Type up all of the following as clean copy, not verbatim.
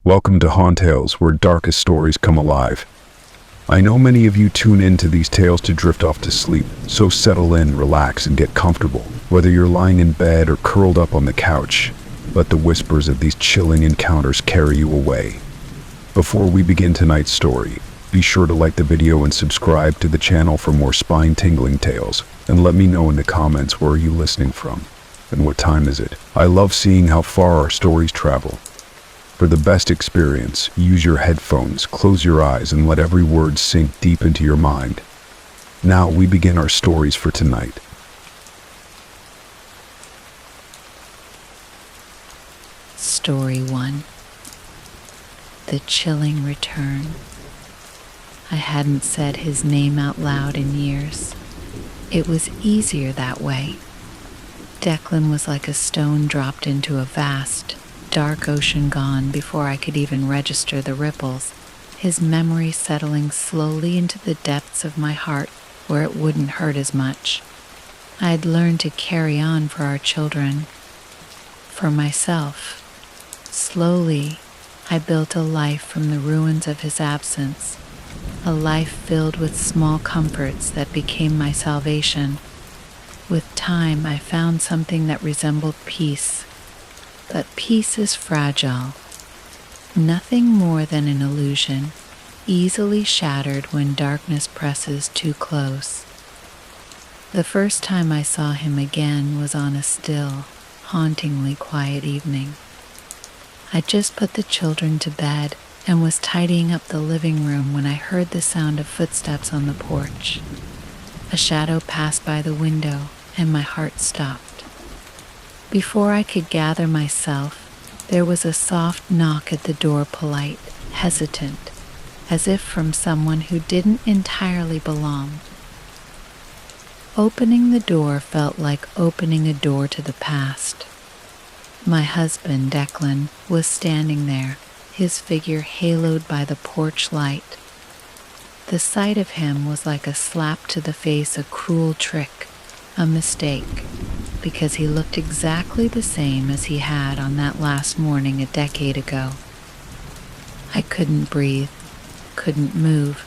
Welcome to Hauntales, where darkest stories come alive. I know many of you tune into these tales to drift off to sleep, so settle in, relax, and get comfortable. Whether you're lying in bed or curled up on the couch, let the whispers of these chilling encounters carry you away. Before we begin tonight's story, be sure to like the video and subscribe to the channel for more spine-tingling tales. And let me know in the comments, where are you listening from and what time is it? I love seeing how far our stories travel. For the best experience, use your headphones, close your eyes, and let every word sink deep into your mind. Now we begin our stories for tonight. Story 1. The Chilling Return. I hadn't said his name out loud in years. It was easier that way. Declan was like a stone dropped into a vast, dark ocean, gone before I could even register the ripples, his memory settling slowly into the depths of my heart where it wouldn't hurt as much. I'd learned to carry on for our children, for myself. Slowly, I built a life from the ruins of his absence, a life filled with small comforts that became my salvation. With time, I found something that resembled peace. But peace is fragile, nothing more than an illusion, easily shattered when darkness presses too close. The first time I saw him again was on a still, hauntingly quiet evening. I just put the children to bed and was tidying up the living room when I heard the sound of footsteps on the porch. A shadow passed by the window and my heart stopped. Before I could gather myself, there was a soft knock at the door, polite, hesitant, as if from someone who didn't entirely belong. Opening the door felt like opening a door to the past. My husband, Declan, was standing there, his figure haloed by the porch light. The sight of him was like a slap to the face, a cruel trick, a mistake, because he looked exactly the same as he had on that last morning a decade ago. I couldn't breathe, couldn't move,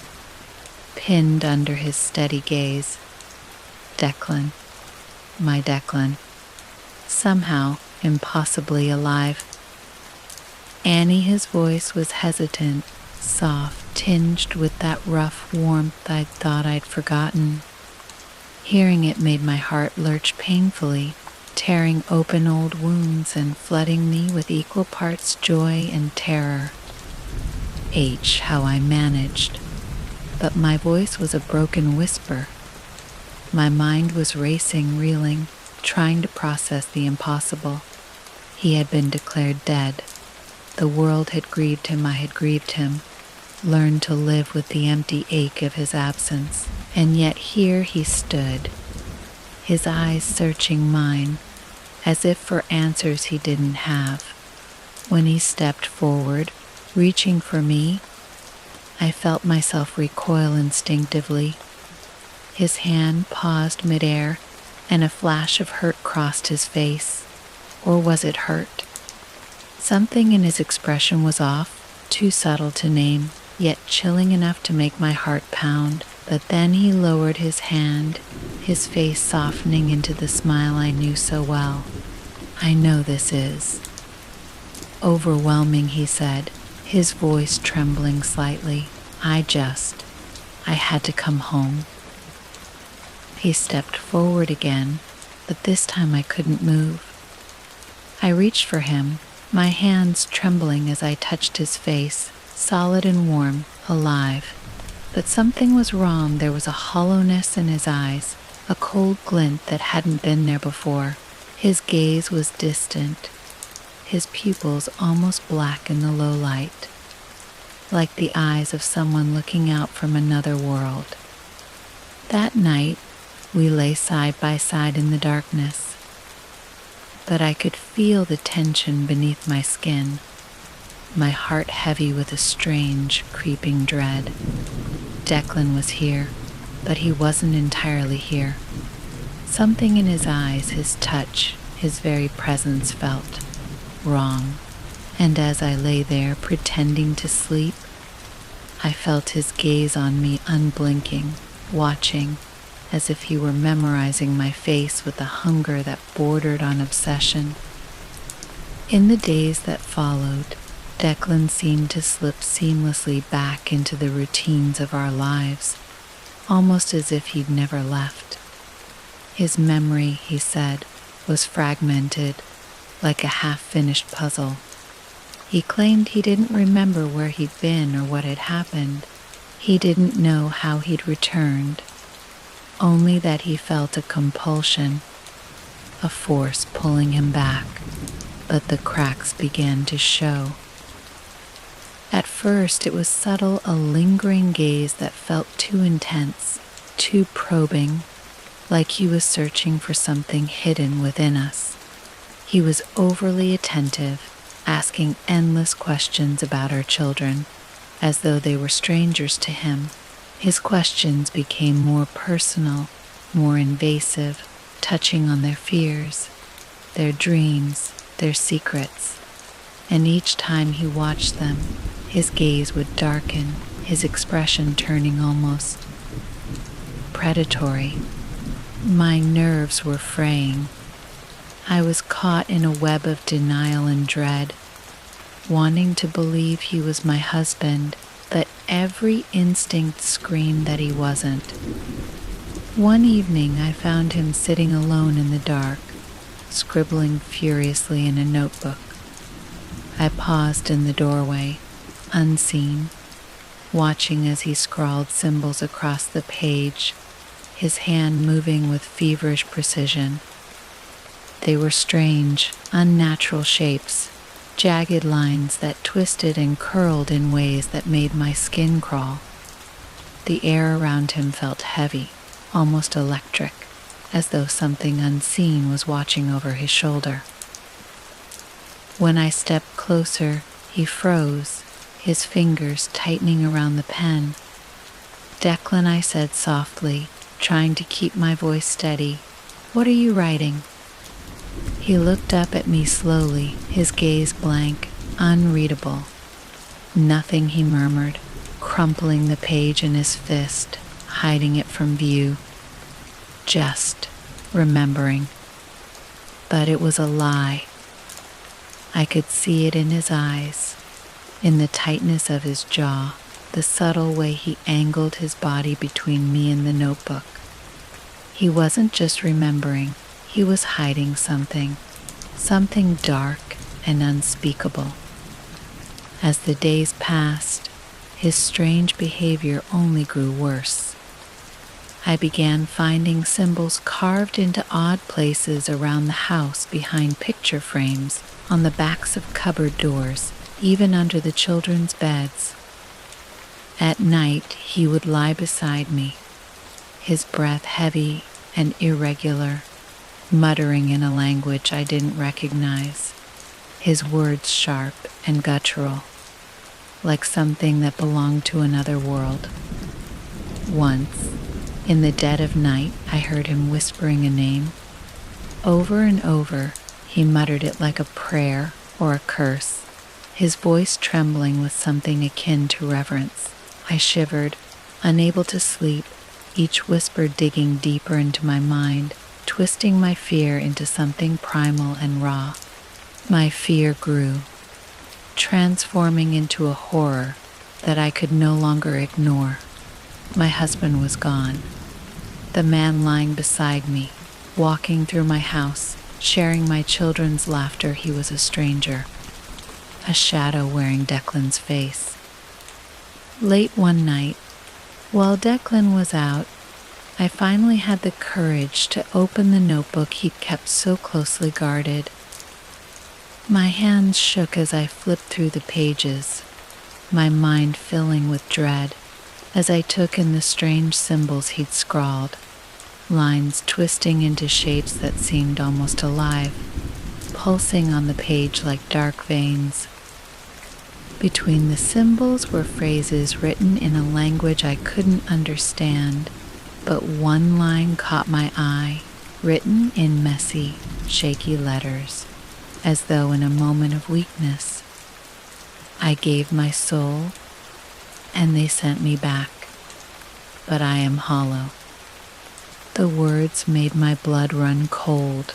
pinned under his steady gaze. Declan, my Declan, somehow impossibly alive. Annie, his voice was hesitant, soft, tinged with that rough warmth I'd thought I'd forgotten. Hearing it made my heart lurch painfully, tearing open old wounds and flooding me with equal parts joy and terror. How I managed, but my voice was a broken whisper. My mind was racing, reeling, trying to process the impossible. He had been declared dead. The world had grieved him, I had grieved him, learned to live with the empty ache of his absence. And yet here he stood, his eyes searching mine, as if for answers he didn't have. When he stepped forward, reaching for me, I felt myself recoil instinctively. His hand paused midair, and a flash of hurt crossed his face. Or was it hurt? Something in his expression was off, too subtle to name, yet chilling enough to make my heart pound. But then he lowered his hand, his face softening into the smile I knew so well. I know this is overwhelming, he said, his voice trembling slightly. I had to come home. He stepped forward again, but this time I couldn't move. I reached for him, my hands trembling as I touched his face, solid and warm, alive. But something was wrong. There was a hollowness in his eyes, a cold glint that hadn't been there before. His gaze was distant, his pupils almost black in the low light, like the eyes of someone looking out from another world. That night, we lay side by side in the darkness, but I could feel the tension beneath my skin, my heart heavy with a strange, creeping dread. Declan was here, but he wasn't entirely here. Something in his eyes, his touch, his very presence felt wrong, And as I lay there pretending to sleep, I felt his gaze on me unblinking, watching, as if he were memorizing my face with a hunger that bordered on obsession. In the days that followed, Declan seemed to slip seamlessly back into the routines of our lives, almost as if he'd never left. His memory, he said, was fragmented, like a half-finished puzzle. He claimed he didn't remember where he'd been or what had happened. He didn't know how he'd returned, only that he felt a compulsion, a force pulling him back, but the cracks began to show. At first, it was subtle, a lingering gaze that felt too intense, too probing, like he was searching for something hidden within us. He was overly attentive, asking endless questions about our children, as though they were strangers to him. His questions became more personal, more invasive, touching on their fears, their dreams, their secrets. And each time he watched them, his gaze would darken, his expression turning almost predatory. My nerves were fraying. I was caught in a web of denial and dread, wanting to believe he was my husband, but every instinct screamed that he wasn't. One evening I found him sitting alone in the dark, scribbling furiously in a notebook. I paused in the doorway, unseen, watching as he scrawled symbols across the page, his hand moving with feverish precision. They were strange, unnatural shapes, jagged lines that twisted and curled in ways that made my skin crawl. The air around him felt heavy, almost electric, as though something unseen was watching over his shoulder. When I stepped closer, he froze, his fingers tightening around the pen. "Declan," I said softly, trying to keep my voice steady, "what are you writing?" He looked up at me slowly, his gaze blank, unreadable. "Nothing," he murmured, crumpling the page in his fist, hiding it from view. "Just remembering." But it was a lie. I could see it in his eyes, in the tightness of his jaw, the subtle way he angled his body between me and the notebook. He wasn't just remembering, he was hiding something, something dark and unspeakable. As the days passed, his strange behavior only grew worse. I began finding symbols carved into odd places around the house, behind picture frames, on the backs of cupboard doors, even under the children's beds. At night, he would lie beside me, his breath heavy and irregular, muttering in a language I didn't recognize, his words sharp and guttural, like something that belonged to another world. Once, in the dead of night, I heard him whispering a name. Over and over, he muttered it like a prayer or a curse, his voice trembling with something akin to reverence. I shivered, unable to sleep, each whisper digging deeper into my mind, twisting my fear into something primal and raw. My fear grew, transforming into a horror that I could no longer ignore. My husband was gone. The man lying beside me, walking through my house, sharing my children's laughter, he was a stranger, a shadow wearing Declan's face. Late one night, while Declan was out, I finally had the courage to open the notebook he'd kept so closely guarded. My hands shook as I flipped through the pages, my mind filling with dread as I took in the strange symbols he'd scrawled, lines twisting into shapes that seemed almost alive, pulsing on the page like dark veins. Between the symbols were phrases written in a language I couldn't understand, but one line caught my eye, written in messy, shaky letters, as though in a moment of weakness. I gave my soul, and they sent me back, but I am hollow. The words made my blood run cold.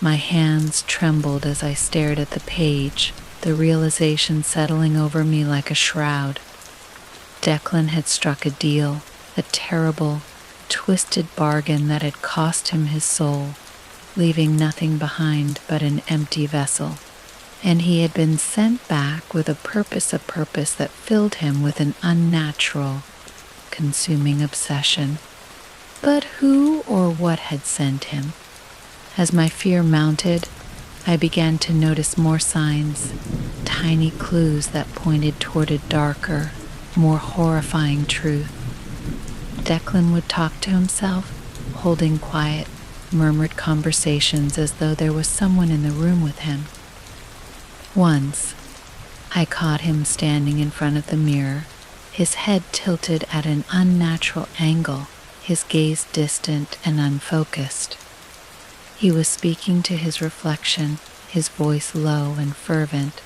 My hands trembled as I stared at the page, the realization settling over me like a shroud. Declan had struck a deal, a terrible, twisted bargain that had cost him his soul, leaving nothing behind but an empty vessel. And he had been sent back with a purpose that filled him with an unnatural, consuming obsession. But who or what had sent him? As my fear mounted, I began to notice more signs, tiny clues that pointed toward a darker, more horrifying truth. Declan would talk to himself, holding quiet, murmured conversations as though there was someone in the room with him. Once, I caught him standing in front of the mirror, his head tilted at an unnatural angle, his gaze distant and unfocused. He was speaking to his reflection, his voice low and fervent,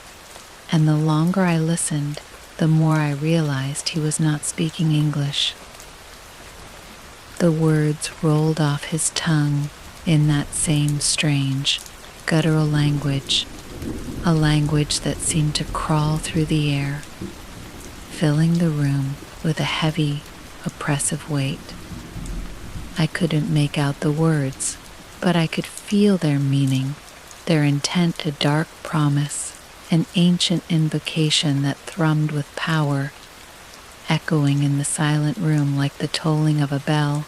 and the longer I listened, the more I realized he was not speaking English. The words rolled off his tongue in that same strange, guttural language, a language that seemed to crawl through the air, filling the room with a heavy, oppressive weight. I couldn't make out the words, but I could feel their meaning, their intent a dark promise, an ancient invocation that thrummed with power, echoing in the silent room like the tolling of a bell.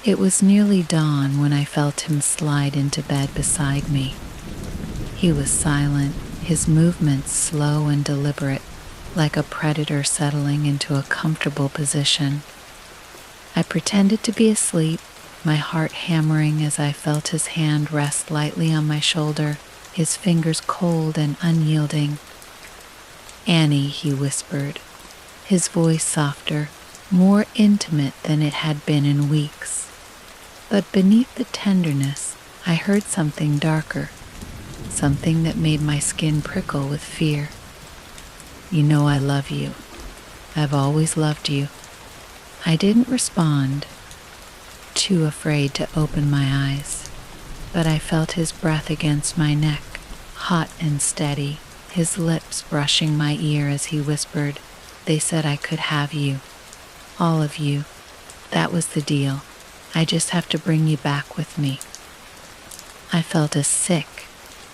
It was nearly dawn when I felt him slide into bed beside me. He was silent, his movements slow and deliberate, like a predator settling into a comfortable position. I pretended to be asleep, my heart hammering as I felt his hand rest lightly on my shoulder, his fingers cold and unyielding. "Annie," he whispered, his voice softer, more intimate than it had been in weeks. But beneath the tenderness, I heard something darker, something that made my skin prickle with fear. "You know I love you. I've always loved you." I didn't respond, too afraid to open my eyes, but I felt his breath against my neck, hot and steady, his lips brushing my ear as he whispered, "They said I could have you. All of you. That was the deal. I just have to bring you back with me." I felt a sick,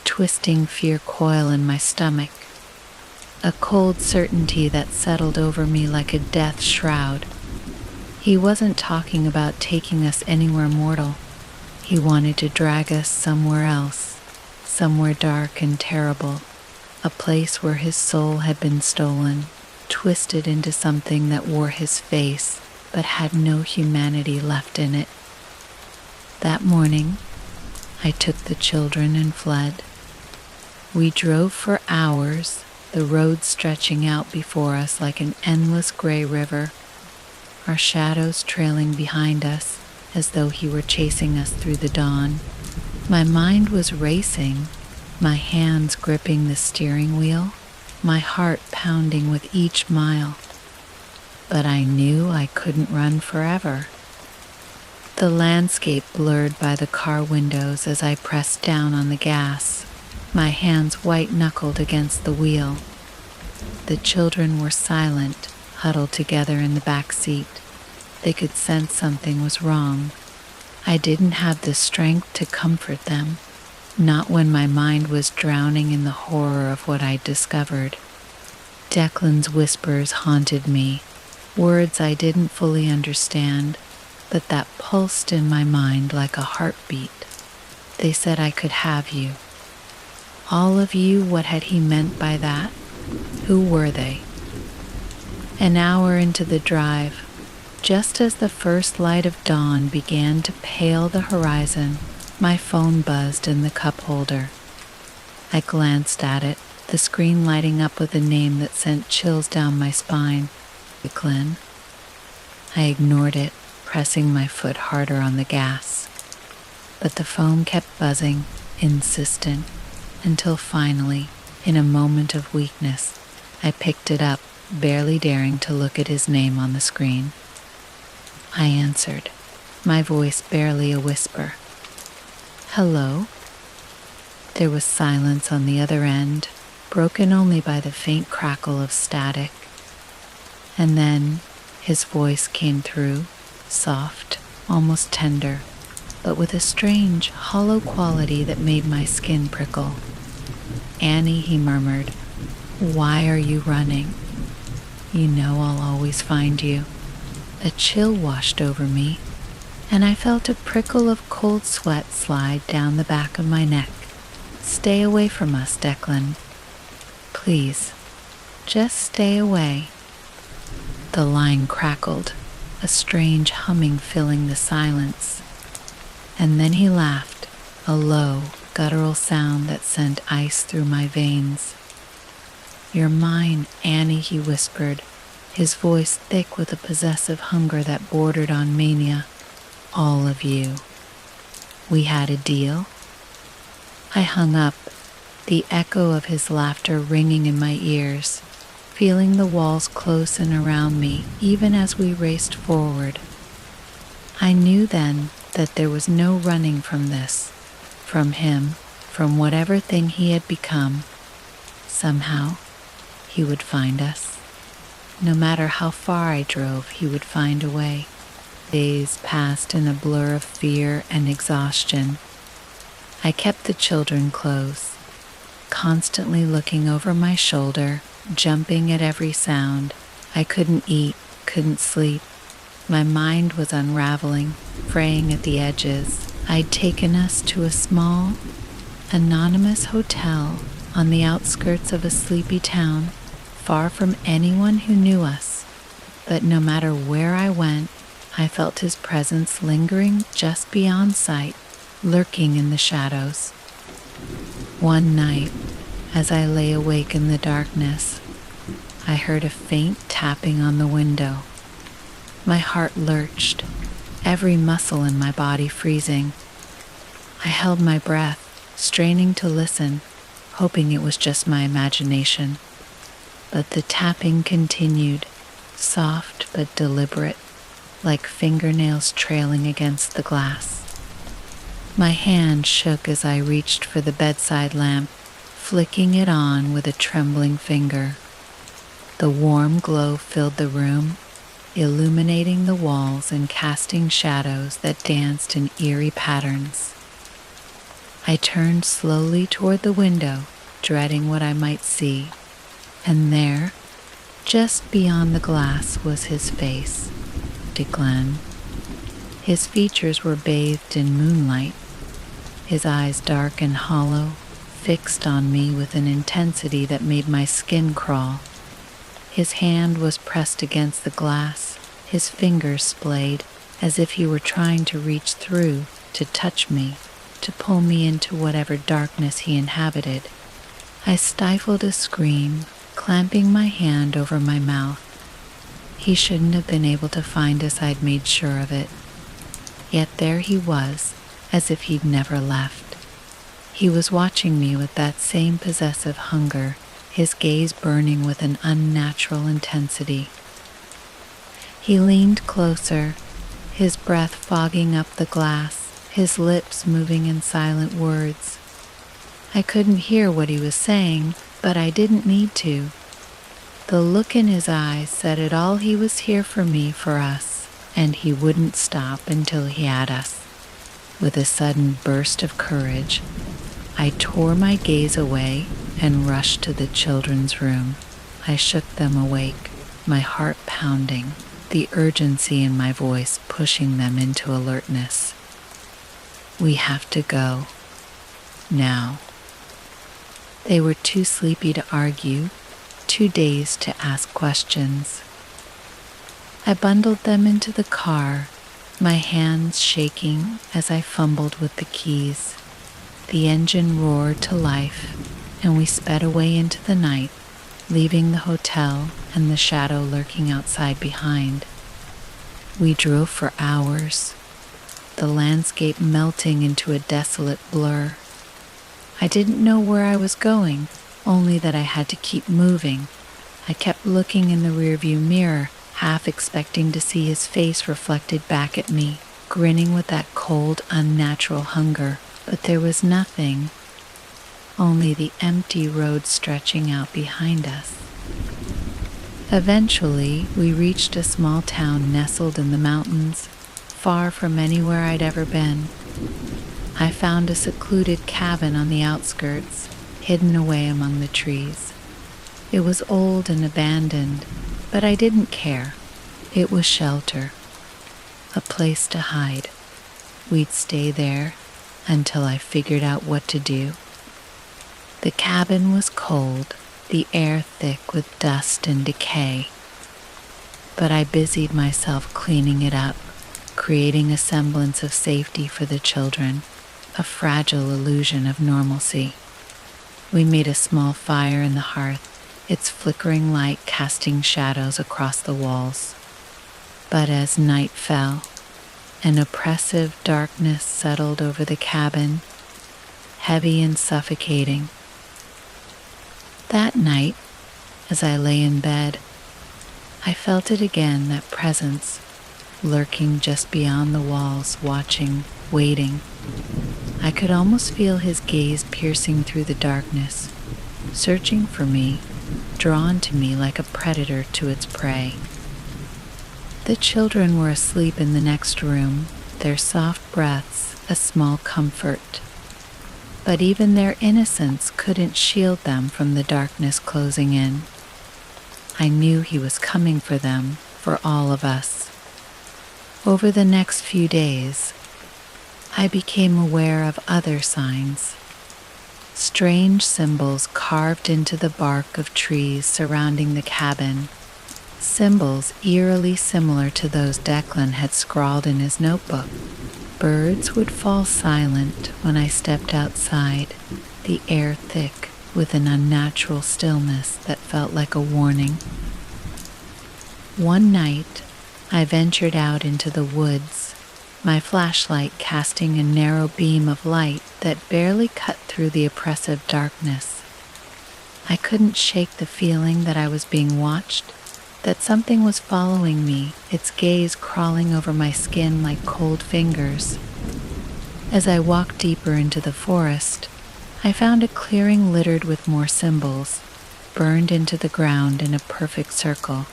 twisting fear coil in my stomach, a cold certainty that settled over me like a death shroud. He wasn't talking about taking us anywhere mortal. He wanted to drag us somewhere else, somewhere dark and terrible, a place where his soul had been stolen, twisted into something that wore his face but had no humanity left in it. That morning, I took the children and fled. We drove for hours, the road stretching out before us like an endless gray river, our shadows trailing behind us as though he were chasing us through the dawn. My mind was racing, my hands gripping the steering wheel, my heart pounding with each mile. But I knew I couldn't run forever. The landscape blurred by the car windows as I pressed down on the gas, my hands white-knuckled against the wheel. The children were silent, huddled together in the back seat. They could sense something was wrong. I didn't have the strength to comfort them, not when my mind was drowning in the horror of what I'd discovered. Declan's whispers haunted me, words I didn't fully understand, but that pulsed in my mind like a heartbeat. They said I could have you. All of you, what had he meant by that? Who were they? An hour into the drive, just as the first light of dawn began to pale the horizon, my phone buzzed in the cup holder. I glanced at it, the screen lighting up with a name that sent chills down my spine. Declan. I ignored it, pressing my foot harder on the gas. But the phone kept buzzing, insistent, until finally In a moment of weakness, I picked it up, barely daring to look at his name on the screen. I answered, my voice barely a whisper. Hello? There was silence on the other end, broken only by the faint crackle of static. And then his voice came through, soft, almost tender, but with a strange, hollow quality that made my skin prickle. Annie, he murmured, why are you running? You know I'll always find you. A chill washed over me, and I felt a prickle of cold sweat slide down the back of my neck. Stay away from us, Declan. Please, just stay away. The line crackled, a strange humming filling the silence. And then he laughed, a low, guttural sound that sent ice through my veins. You're mine, Annie, he whispered, his voice thick with a possessive hunger that bordered on mania. All of you. We had a deal? I hung up, the echo of his laughter ringing in my ears, feeling the walls close in around me even as we raced forward. I knew then that there was no running from this, from him, from whatever thing he had become. Somehow, he would find us. No matter how far I drove, he would find a way. Days passed in a blur of fear and exhaustion. I kept the children close, constantly looking over my shoulder, jumping at every sound. I couldn't eat, couldn't sleep. My mind was unraveling, fraying at the edges. I'd taken us to a small, anonymous hotel on the outskirts of a sleepy town, far from anyone who knew us. But no matter where I went, I felt his presence lingering just beyond sight, lurking in the shadows. One night, as I lay awake in the darkness, I heard a faint tapping on the window. My heart lurched, every muscle in my body freezing. I held my breath, straining to listen, hoping it was just my imagination. But the tapping continued, soft but deliberate, like fingernails trailing against the glass. My hand shook as I reached for the bedside lamp, flicking it on with a trembling finger. The warm glow filled the room, illuminating the walls and casting shadows that danced in eerie patterns. I turned slowly toward the window, dreading what I might see, and there, just beyond the glass, was his face, Declan. His features were bathed in moonlight, his eyes dark and hollow, fixed on me with an intensity that made my skin crawl. His hand was pressed against the glass, his fingers splayed, as if he were trying to reach through, to touch me, to pull me into whatever darkness he inhabited. I stifled a scream, clamping my hand over my mouth. He shouldn't have been able to find us, I'd made sure of it. Yet there he was, as if he'd never left. He was watching me with that same possessive hunger, his gaze burning with an unnatural intensity. He leaned closer, his breath fogging up the glass, his lips moving in silent words. I couldn't hear what he was saying, but I didn't need to. The look in his eyes said it all. He was here for me, for us, and he wouldn't stop until he had us. With a sudden burst of courage, I tore my gaze away and rushed to the children's room. I shook them awake, my heart pounding, the urgency in my voice pushing them into alertness. We have to go. Now. They were too sleepy to argue, too dazed to ask questions. I bundled them into the car, my hands shaking as I fumbled with the keys. The engine roared to life, and we sped away into the night, leaving the hotel and the shadow lurking outside behind. We drove for hours, the landscape melting into a desolate blur. I didn't know where I was going, only that I had to keep moving. I kept looking in the rearview mirror, half expecting to see his face reflected back at me, grinning with that cold, unnatural hunger. But there was nothing, only the empty road stretching out behind us. Eventually, we reached a small town nestled in the mountains, far from anywhere I'd ever been. I found a secluded cabin on the outskirts, hidden away among the trees. It was old and abandoned, but I didn't care. It was shelter, a place to hide. We'd stay there until I figured out what to do. The cabin was cold, the air thick with dust and decay, but I busied myself cleaning it up, creating a semblance of safety for the children, a fragile illusion of normalcy. We made a small fire in the hearth, its flickering light casting shadows across the walls. But as night fell, an oppressive darkness settled over the cabin, heavy and suffocating. That night, as I lay in bed, I felt it again, that presence, lurking just beyond the walls, watching, waiting. I could almost feel his gaze piercing through the darkness, searching for me, drawn to me like a predator to its prey. The children were asleep in the next room, their soft breaths a small comfort. But even their innocence couldn't shield them from the darkness closing in. I knew he was coming for them, for all of us. Over the next few days, I became aware of other signs. Strange symbols carved into the bark of trees surrounding the cabin, symbols eerily similar to those Declan had scrawled in his notebook. Birds would fall silent when I stepped outside, the air thick with an unnatural stillness that felt like a warning. One night, I ventured out into the woods, my flashlight casting a narrow beam of light that barely cut through the oppressive darkness. I couldn't shake the feeling that I was being watched, that something was following me, its gaze crawling over my skin like cold fingers. As I walked deeper into the forest, I found a clearing littered with more symbols, burned into the ground in a perfect circle.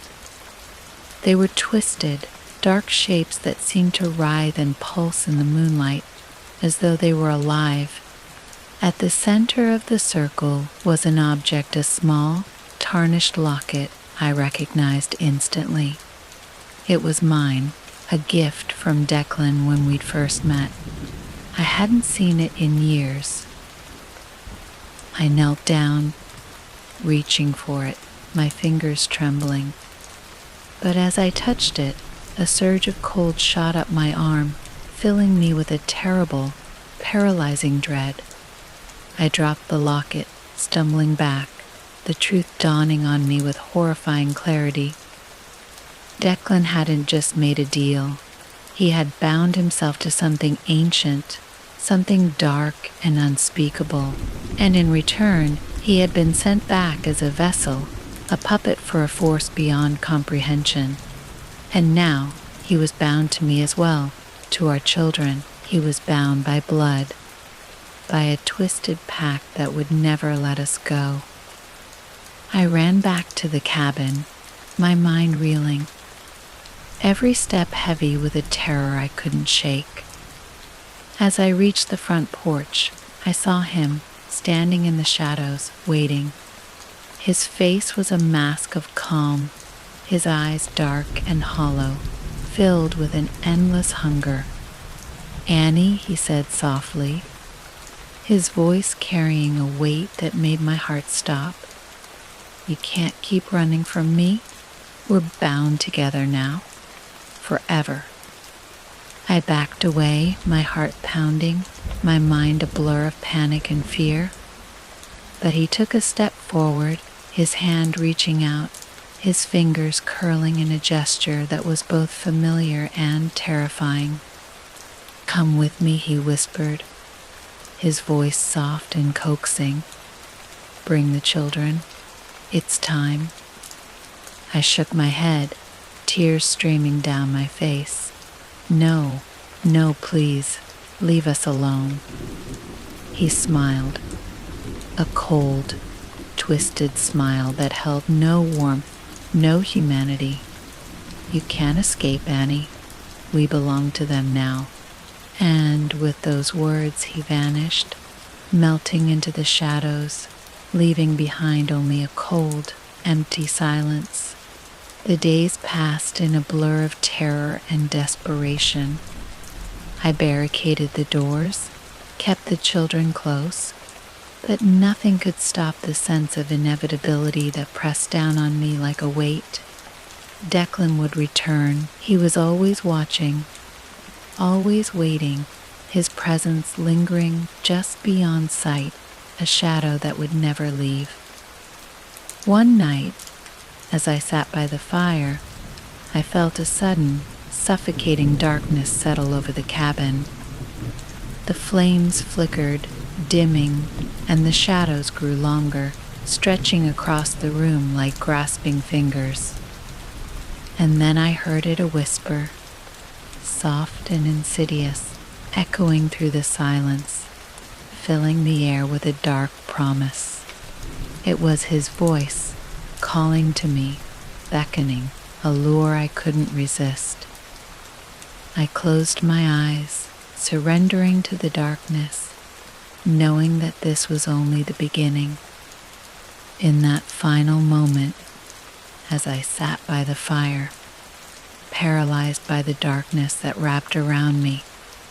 They were twisted, dark shapes that seemed to writhe and pulse in the moonlight, as though they were alive. At the center of the circle was an object, a small, tarnished locket I recognized instantly. It was mine, a gift from Declan when we'd first met. I hadn't seen it in years. I knelt down, reaching for it, my fingers trembling. But as I touched it, a surge of cold shot up my arm, filling me with a terrible, paralyzing dread. I dropped the locket, stumbling back, the truth dawning on me with horrifying clarity. Declan hadn't just made a deal. He had bound himself to something ancient, something dark and unspeakable, and in return, he had been sent back as a vessel, a puppet for a force beyond comprehension. And now, he was bound to me as well, to our children. He was bound by blood, by a twisted pact that would never let us go. I ran back to the cabin, my mind reeling, every step heavy with a terror I couldn't shake. As I reached the front porch, I saw him, standing in the shadows, waiting. His face was a mask of calm, his eyes dark and hollow, filled with an endless hunger. "Annie," he said softly, his voice carrying a weight that made my heart stop. "You can't keep running from me. We're bound together now. Forever." I backed away, my heart pounding, my mind a blur of panic and fear. But he took a step forward, his hand reaching out, his fingers curling in a gesture that was both familiar and terrifying. "Come with me," he whispered, his voice soft and coaxing. Bring the children. It's time. I shook my head, tears streaming down my face. No, no, please, leave us alone. He smiled, a cold, twisted smile that held no warmth, no humanity. You can't escape, Annie. We belong to them now. And with those words, he vanished, melting into the shadows, leaving behind only a cold, empty silence. The days passed in a blur of terror and desperation. I barricaded the doors, kept the children close, but nothing could stop the sense of inevitability that pressed down on me like a weight. Declan would return. He was always watching, always waiting, his presence lingering just beyond sight, a shadow that would never leave. One night, as I sat by the fire, I felt a sudden, suffocating darkness settle over the cabin. The flames flickered, dimming, and the shadows grew longer, stretching across the room like grasping fingers. And then I heard it a whisper, soft and insidious, echoing through the silence, filling the air with a dark promise. It was his voice, calling to me, beckoning, a lure I couldn't resist. I closed my eyes, surrendering to the darkness, knowing that this was only the beginning. In that final moment, as I sat by the fire, paralyzed by the darkness that wrapped around me,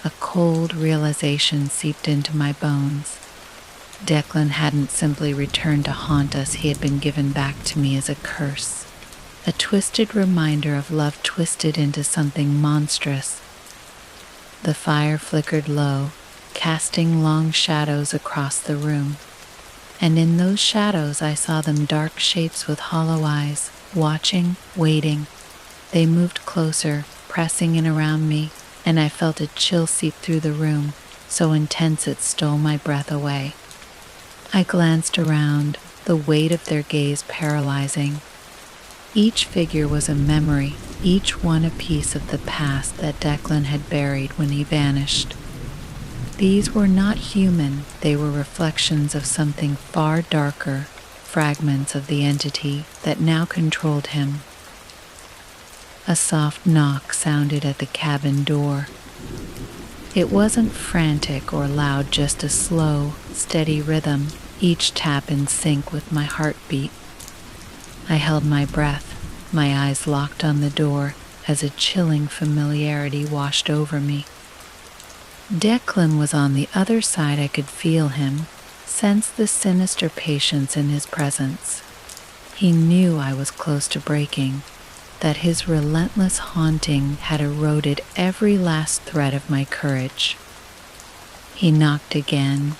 a cold realization seeped into my bones. Declan hadn't simply returned to haunt us, he had been given back to me as a curse, a twisted reminder of love twisted into something monstrous. The fire flickered low, casting long shadows across the room, and in those shadows I saw them dark shapes with hollow eyes, watching, waiting. They moved closer, pressing in around me, and I felt a chill seep through the room, so intense it stole my breath away. I glanced around, the weight of their gaze paralyzing. Each figure was a memory, each one a piece of the past that Declan had buried when he vanished. These were not human, they were reflections of something far darker, fragments of the entity that now controlled him. A soft knock sounded at the cabin door. It wasn't frantic or loud, just a slow, steady rhythm, each tap in sync with my heartbeat. I held my breath, my eyes locked on the door as a chilling familiarity washed over me. Declan was on the other side. I could feel him, sense the sinister patience in his presence. He knew I was close to breaking, that his relentless haunting had eroded every last thread of my courage. He knocked again,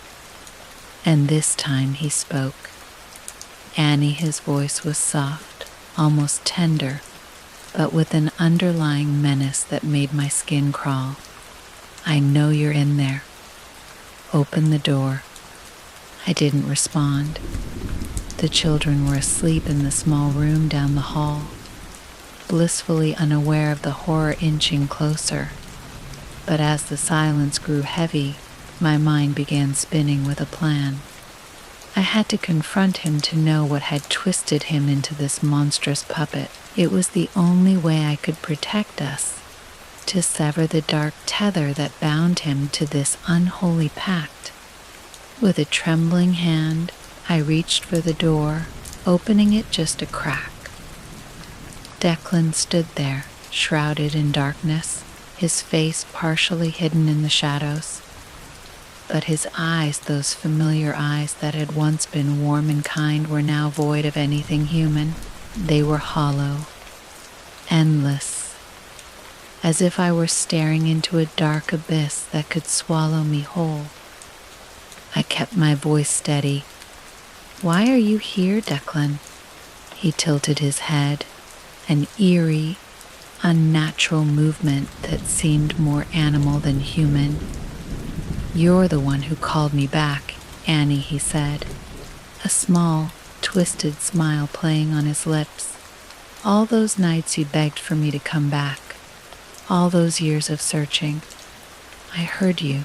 and this time he spoke. Annie, his voice was soft, almost tender, but with an underlying menace that made my skin crawl. I know you're in there. Open the door. I didn't respond. The children were asleep in the small room down the hall, blissfully unaware of the horror inching closer. But as the silence grew heavy, my mind began spinning with a plan. I had to confront him to know what had twisted him into this monstrous puppet. It was the only way I could protect us, to sever the dark tether that bound him to this unholy pact. With a trembling hand, I reached for the door, opening it just a crack. Declan stood there, shrouded in darkness, his face partially hidden in the shadows. But his eyes, those familiar eyes that had once been warm and kind, were now void of anything human. They were hollow, endless, as if I were staring into a dark abyss that could swallow me whole. I kept my voice steady. "Why are you here, Declan?" He tilted his head, an eerie, unnatural movement that seemed more animal than human. "You're the one who called me back, Annie," he said, a small, twisted smile playing on his lips. All those nights you begged for me to come back, all those years of searching. I heard you.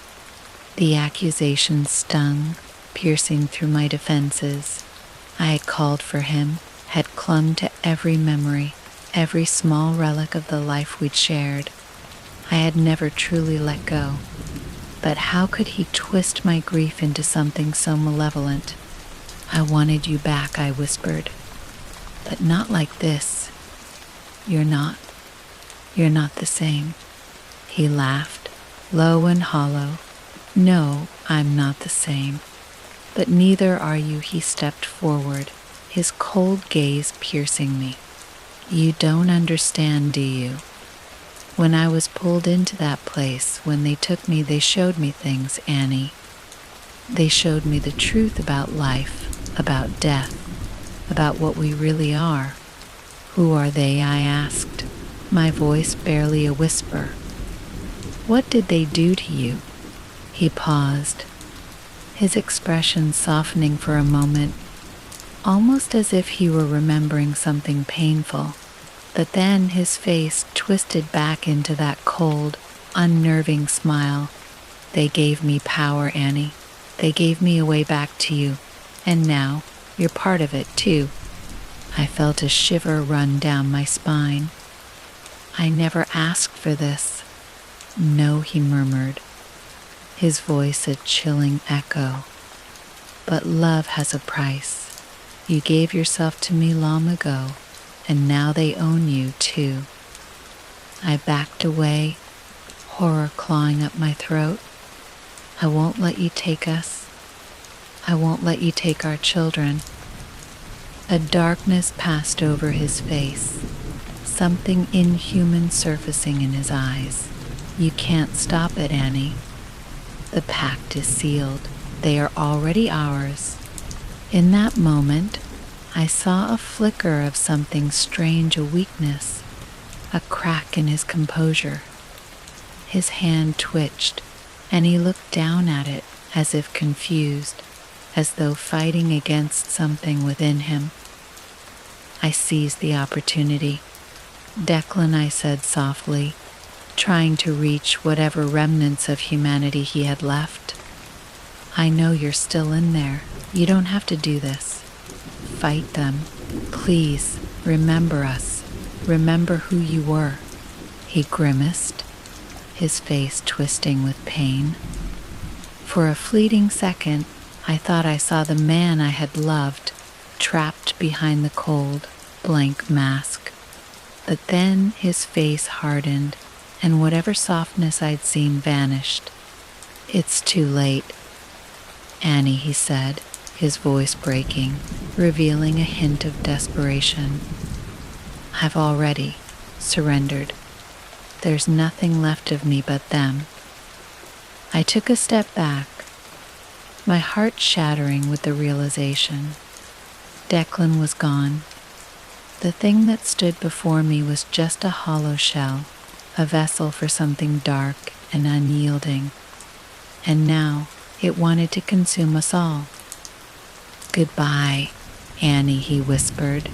The accusation stung, piercing through my defenses. I had called for him, had clung to every memory, every small relic of the life we'd shared. I had never truly let go. But how could he twist my grief into something so malevolent? I wanted you back, I whispered. But not like this. You're not. You're not the same. He laughed, low and hollow. No, I'm not the same. But neither are you, he stepped forward, his cold gaze piercing me. You don't understand, do you? When I was pulled into that place, when they took me, they showed me things, Annie. They showed me the truth about life, about death, about what we really are. Who are they? I asked, my voice barely a whisper. What did they do to you? He paused, his expression softening for a moment, almost as if he were remembering something painful. But then his face twisted back into that cold, unnerving smile. They gave me power, Annie. They gave me a way back to you. And now, you're part of it, too. I felt a shiver run down my spine. I never asked for this. No, he murmured, his voice a chilling echo. But love has a price. You gave yourself to me long ago, and now they own you, too. I backed away, horror clawing up my throat. I won't let you take us. I won't let you take our children. A darkness passed over his face, something inhuman surfacing in his eyes. You can't stop it, Annie. The pact is sealed. They are already ours. In that moment, I saw a flicker of something strange, a weakness, a crack in his composure. His hand twitched, and he looked down at it as if confused, as though fighting against something within him. I seized the opportunity. Declan, I said softly, trying to reach whatever remnants of humanity he had left. I know you're still in there. You don't have to do this. Fight them. Please, remember us. Remember who you were. He grimaced, his face twisting with pain. For a fleeting second, I thought I saw the man I had loved, trapped behind the cold, blank mask. But then his face hardened, and whatever softness I'd seen vanished. It's too late. Annie, he said, his voice breaking, revealing a hint of desperation. I've already surrendered. There's nothing left of me but them. I took a step back, my heart shattering with the realization. Declan was gone. The thing that stood before me was just a hollow shell, a vessel for something dark and unyielding. And now it wanted to consume us all. Goodbye, Annie, he whispered,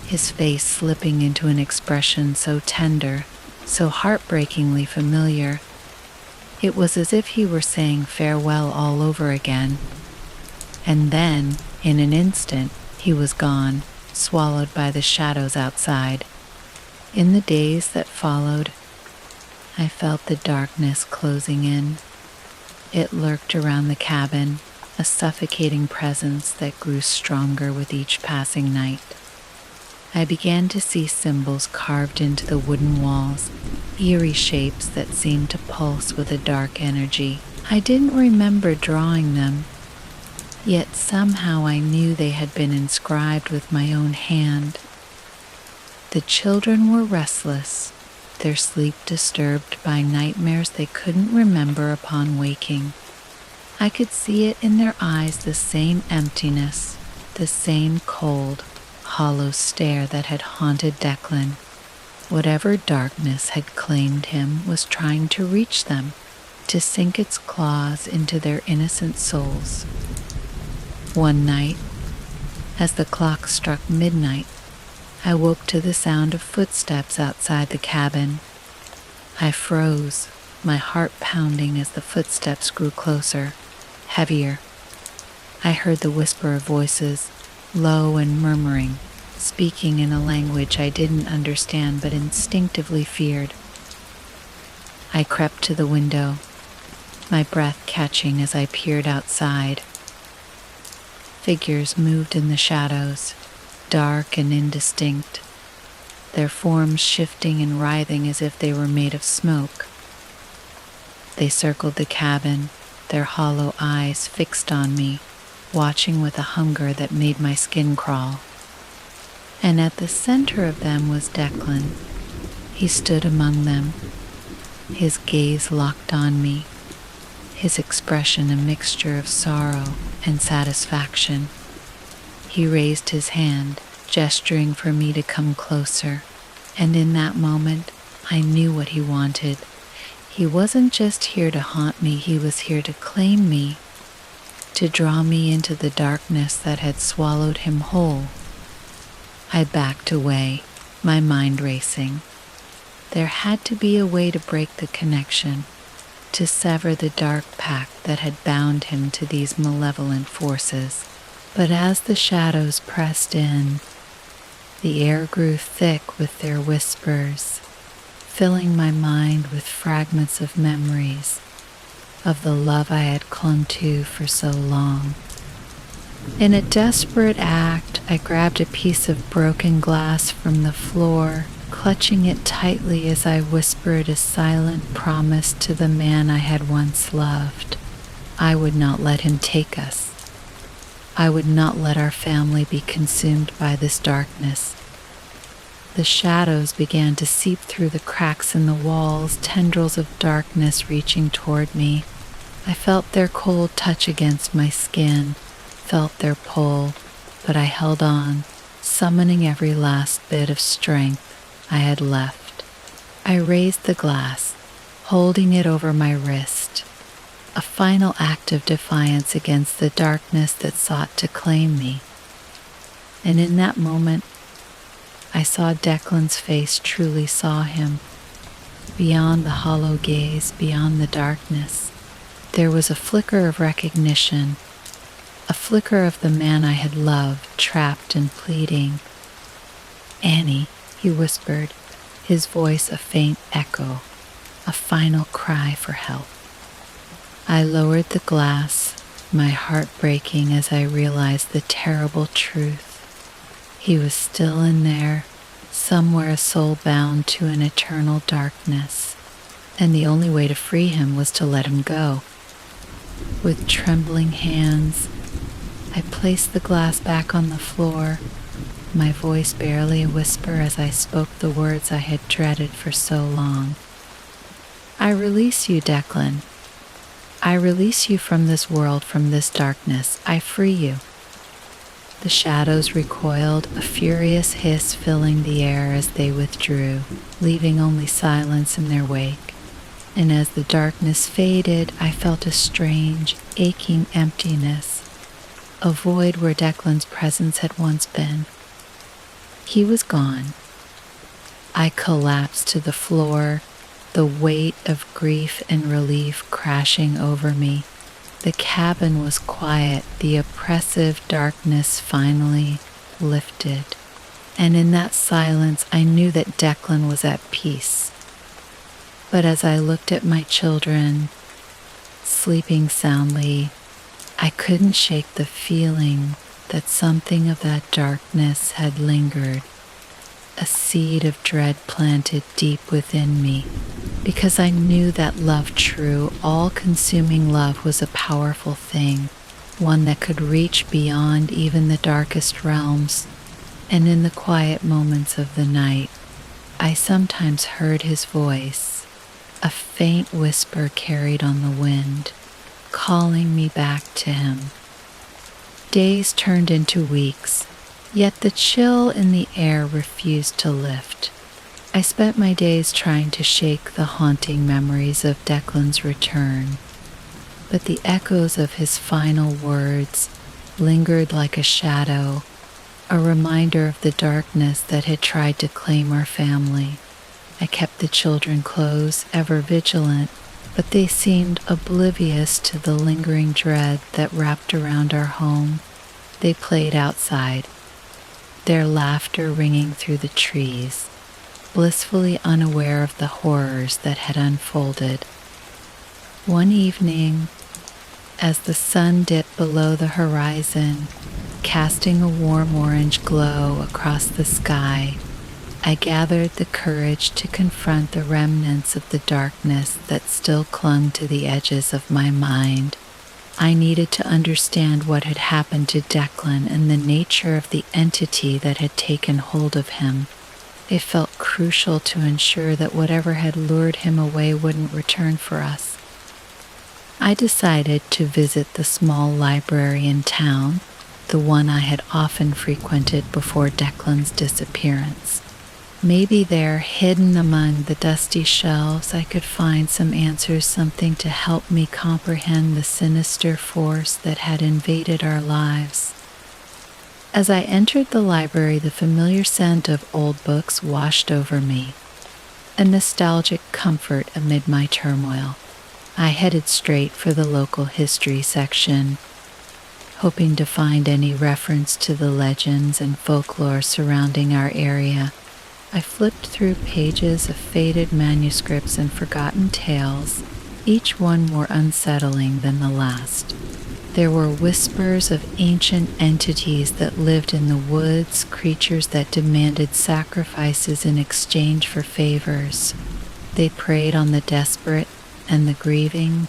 his face slipping into an expression so tender, so heartbreakingly familiar. It was as if he were saying farewell all over again. And then, in an instant, he was gone, swallowed by the shadows outside. In the days that followed, I felt the darkness closing in. It lurked around the cabin, a suffocating presence that grew stronger with each passing night. I began to see symbols carved into the wooden walls, eerie shapes that seemed to pulse with a dark energy. I didn't remember drawing them, yet somehow I knew they had been inscribed with my own hand. The children were restless, their sleep disturbed by nightmares they couldn't remember upon waking. I could see it in their eyes, the same emptiness, the same cold, hollow stare that had haunted Declan. Whatever darkness had claimed him was trying to reach them, to sink its claws into their innocent souls. One night, As the clock struck midnight, I woke to the sound of footsteps outside the cabin. I froze, my heart pounding as the footsteps grew closer, heavier. I heard the whisper of voices, low and murmuring, speaking in a language I didn't understand but instinctively feared. I crept to the window, my breath catching as I peered outside. Figures moved in the shadows, dark and indistinct, their forms shifting and writhing as if they were made of smoke. They circled the cabin, their hollow eyes fixed on me, watching with a hunger that made my skin crawl. And at the center of them was Declan. He stood among them, his gaze locked on me, his expression a mixture of sorrow and satisfaction. He raised his hand, gesturing for me to come closer, and in that moment, I knew what he wanted. He wasn't just here to haunt me, he was here to claim me, to draw me into the darkness that had swallowed him whole. I backed away, my mind racing. There had to be a way to break the connection, to sever the dark pact that had bound him to these malevolent forces. But as the shadows pressed in, the air grew thick with their whispers, filling my mind with fragments of memories of the love I had clung to for so long. In a desperate act, I grabbed a piece of broken glass from the floor, clutching it tightly as I whispered a silent promise to the man I had once loved. I would not let him take us. I would not let our family be consumed by this darkness. The shadows began to seep through the cracks in the walls, tendrils of darkness reaching toward me. I felt their cold touch against my skin, felt their pull, but I held on, summoning every last bit of strength I had left. I raised the glass, holding it over my wrist, a final act of defiance against the darkness that sought to claim me. And in that moment, I saw Declan's face, truly saw him. Beyond the hollow gaze, beyond the darkness, there was a flicker of recognition, a flicker of the man I had loved, trapped and pleading. "Annie," he whispered, his voice a faint echo, a final cry for help. I lowered the glass, my heart breaking as I realized the terrible truth. He was still in there, somewhere a soul bound to an eternal darkness, and the only way to free him was to let him go. With trembling hands, I placed the glass back on the floor, my voice barely a whisper as I spoke the words I had dreaded for so long. "I release you, Declan. I release you from this world, from this darkness. I free you." The shadows recoiled, a furious hiss filling the air as they withdrew, leaving only silence in their wake. And as the darkness faded, I felt a strange, aching emptiness, a void where Declan's presence had once been. He was gone. I collapsed to the floor, the weight of grief and relief crashing over me. The cabin was quiet, the oppressive darkness finally lifted, and in that silence I knew that Declan was at peace. But as I looked at my children, sleeping soundly, I couldn't shake the feeling that something of that darkness had lingered, a seed of dread planted deep within me, because I knew that love, true, all-consuming love, was a powerful thing, one that could reach beyond even the darkest realms. And in the quiet moments of the night, I sometimes heard his voice, a faint whisper carried on the wind, calling me back to him. Days turned into weeks, yet the chill in the air refused to lift. I spent my days trying to shake the haunting memories of Declan's return, but the echoes of his final words lingered like a shadow, a reminder of the darkness that had tried to claim our family. I kept the children close, ever vigilant, but they seemed oblivious to the lingering dread that wrapped around our home. They played outside, their laughter ringing through the trees, blissfully unaware of the horrors that had unfolded. One evening, as the sun dipped below the horizon, casting a warm orange glow across the sky, I gathered the courage to confront the remnants of the darkness that still clung to the edges of my mind. I needed to understand what had happened to Declan and the nature of the entity that had taken hold of him. It felt crucial to ensure that whatever had lured him away wouldn't return for us. I decided to visit the small library in town, the one I had often frequented before Declan's disappearance. Maybe there, hidden among the dusty shelves, I could find some answers, something to help me comprehend the sinister force that had invaded our lives. As I entered the library, the familiar scent of old books washed over me, a nostalgic comfort amid my turmoil. I headed straight for the local history section, hoping to find any reference to the legends and folklore surrounding our area. I flipped through pages of faded manuscripts and forgotten tales, each one more unsettling than the last. There were whispers of ancient entities that lived in the woods, creatures that demanded sacrifices in exchange for favors. They preyed on the desperate and the grieving,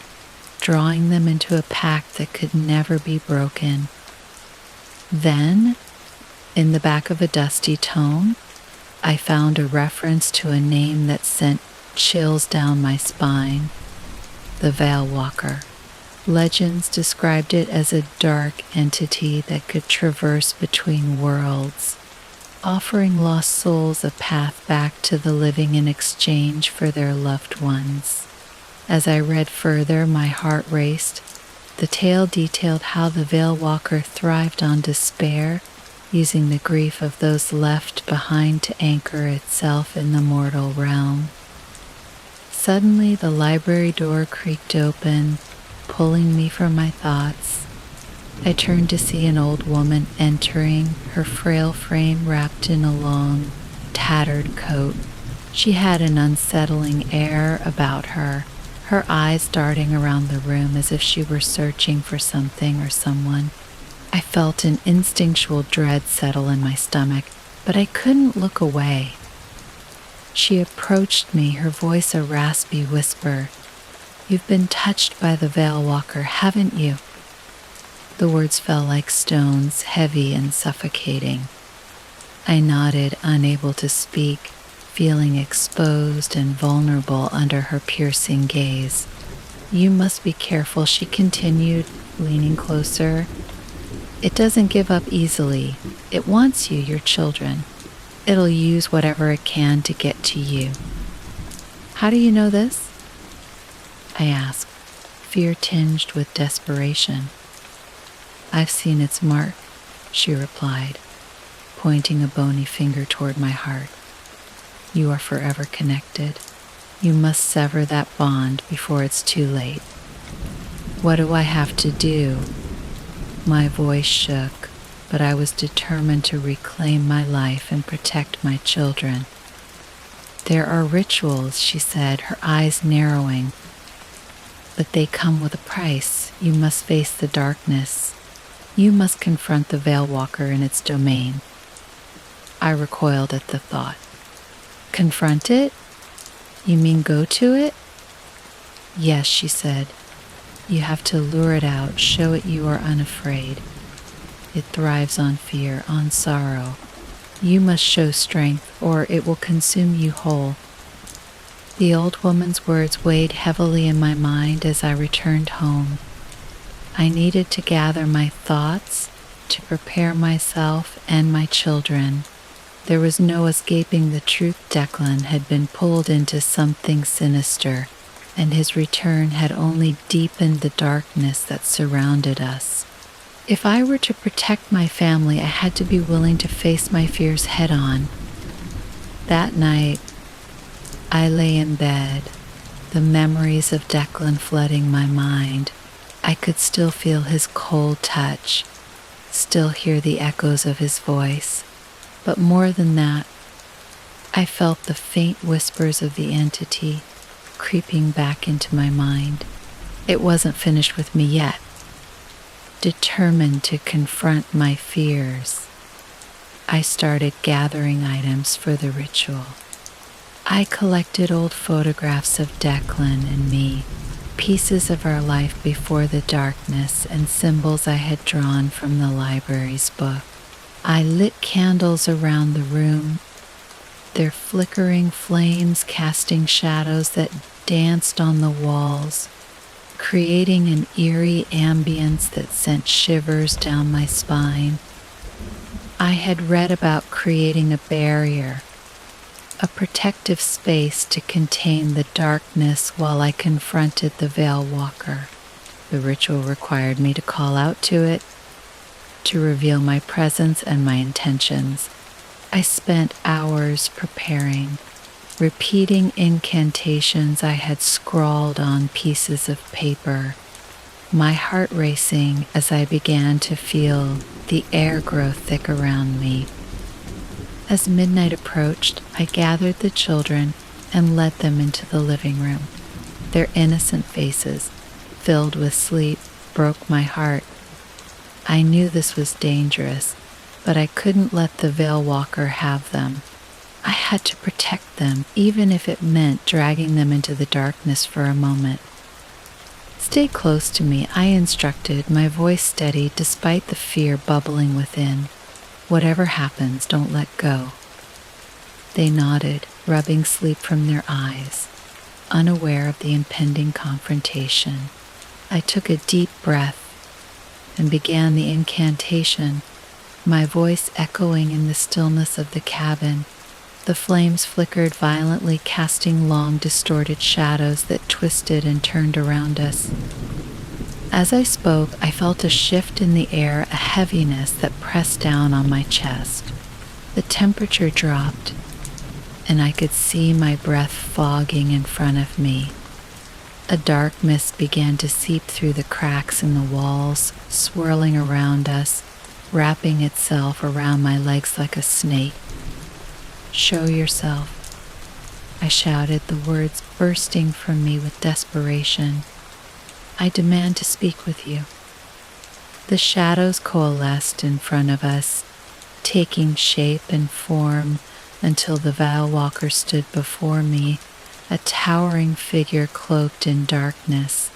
drawing them into a pact that could never be broken. Then, in the back of a dusty tome, I found a reference to a name that sent chills down my spine: the Veil Walker. Legends described it as a dark entity that could traverse between worlds, offering lost souls a path back to the living in exchange for their loved ones. As I read further, my heart raced. The tale detailed how the Veil Walker thrived on despair, using the grief of those left behind to anchor itself in the mortal realm. Suddenly, the library door creaked open, pulling me from my thoughts. I turned to see an old woman entering, her frail frame wrapped in a long, tattered coat. She had an unsettling air about her, her eyes darting around the room as if she were searching for something or someone. I felt an instinctual dread settle in my stomach, but I couldn't look away. She approached me, her voice a raspy whisper. "You've been touched by the Veil Walker, haven't you?" The words fell like stones, heavy and suffocating. I nodded, unable to speak, feeling exposed and vulnerable under her piercing gaze. "You must be careful," she continued, leaning closer. "It doesn't give up easily. It wants you, your children. It'll use whatever it can to get to you." "How do you know this?" I asked, fear tinged with desperation. "I've seen its mark," she replied, pointing a bony finger toward my heart. "You are forever connected. You must sever that bond before it's too late." "What do I have to do?" My voice shook, but I was determined to reclaim my life and protect my children. "There are rituals," she said, her eyes narrowing. "But they come with a price. You must face the darkness. You must confront the Veil Walker in its domain." I recoiled at the thought. "Confront it? You mean go to it?" "Yes," she said. "You have to lure it out, show it you are unafraid. It thrives on fear, on sorrow. You must show strength, or it will consume you whole." The old woman's words weighed heavily in my mind as I returned home. I needed to gather my thoughts, to prepare myself and my children. There was no escaping the truth. Declan had been pulled into something sinister, and his return had only deepened the darkness that surrounded us. If I were to protect my family, I had to be willing to face my fears head on. That night, I lay in bed, the memories of Declan flooding my mind. I could still feel his cold touch, still hear the echoes of his voice. But more than that, I felt the faint whispers of the entity creeping back into my mind. It wasn't finished with me yet. Determined to confront my fears, I started gathering items for the ritual. I collected old photographs of Declan and me, pieces of our life before the darkness, and symbols I had drawn from the library's book. I lit candles around the room, their flickering flames casting shadows that danced on the walls, creating an eerie ambience that sent shivers down my spine. I had read about creating a barrier, a protective space to contain the darkness while I confronted the Veil Walker. The ritual required me to call out to it, to reveal my presence and my intentions. I spent hours preparing, repeating incantations I had scrawled on pieces of paper, my heart racing as I began to feel the air grow thick around me. As midnight approached, I gathered the children and led them into the living room. Their innocent faces, filled with sleep, broke my heart. I knew this was dangerous, but I couldn't let the Veil Walker have them. I had to protect them, even if it meant dragging them into the darkness for a moment. "Stay close to me," I instructed, my voice steady despite the fear bubbling within. "Whatever happens, don't let go." They nodded, rubbing sleep from their eyes, unaware of the impending confrontation. I took a deep breath and began the incantation, my voice echoing in the stillness of the cabin. The flames flickered violently, casting long, distorted shadows that twisted and turned around us. As I spoke, I felt a shift in the air, a heaviness that pressed down on my chest. The temperature dropped, and I could see my breath fogging in front of me. A dark mist began to seep through the cracks in the walls, swirling around us, wrapping itself around my legs like a snake. "Show yourself," I shouted, the words bursting from me with desperation. "I demand to speak with you." The shadows coalesced in front of us, taking shape and form until the Veil Walker stood before me, a towering figure cloaked in darkness.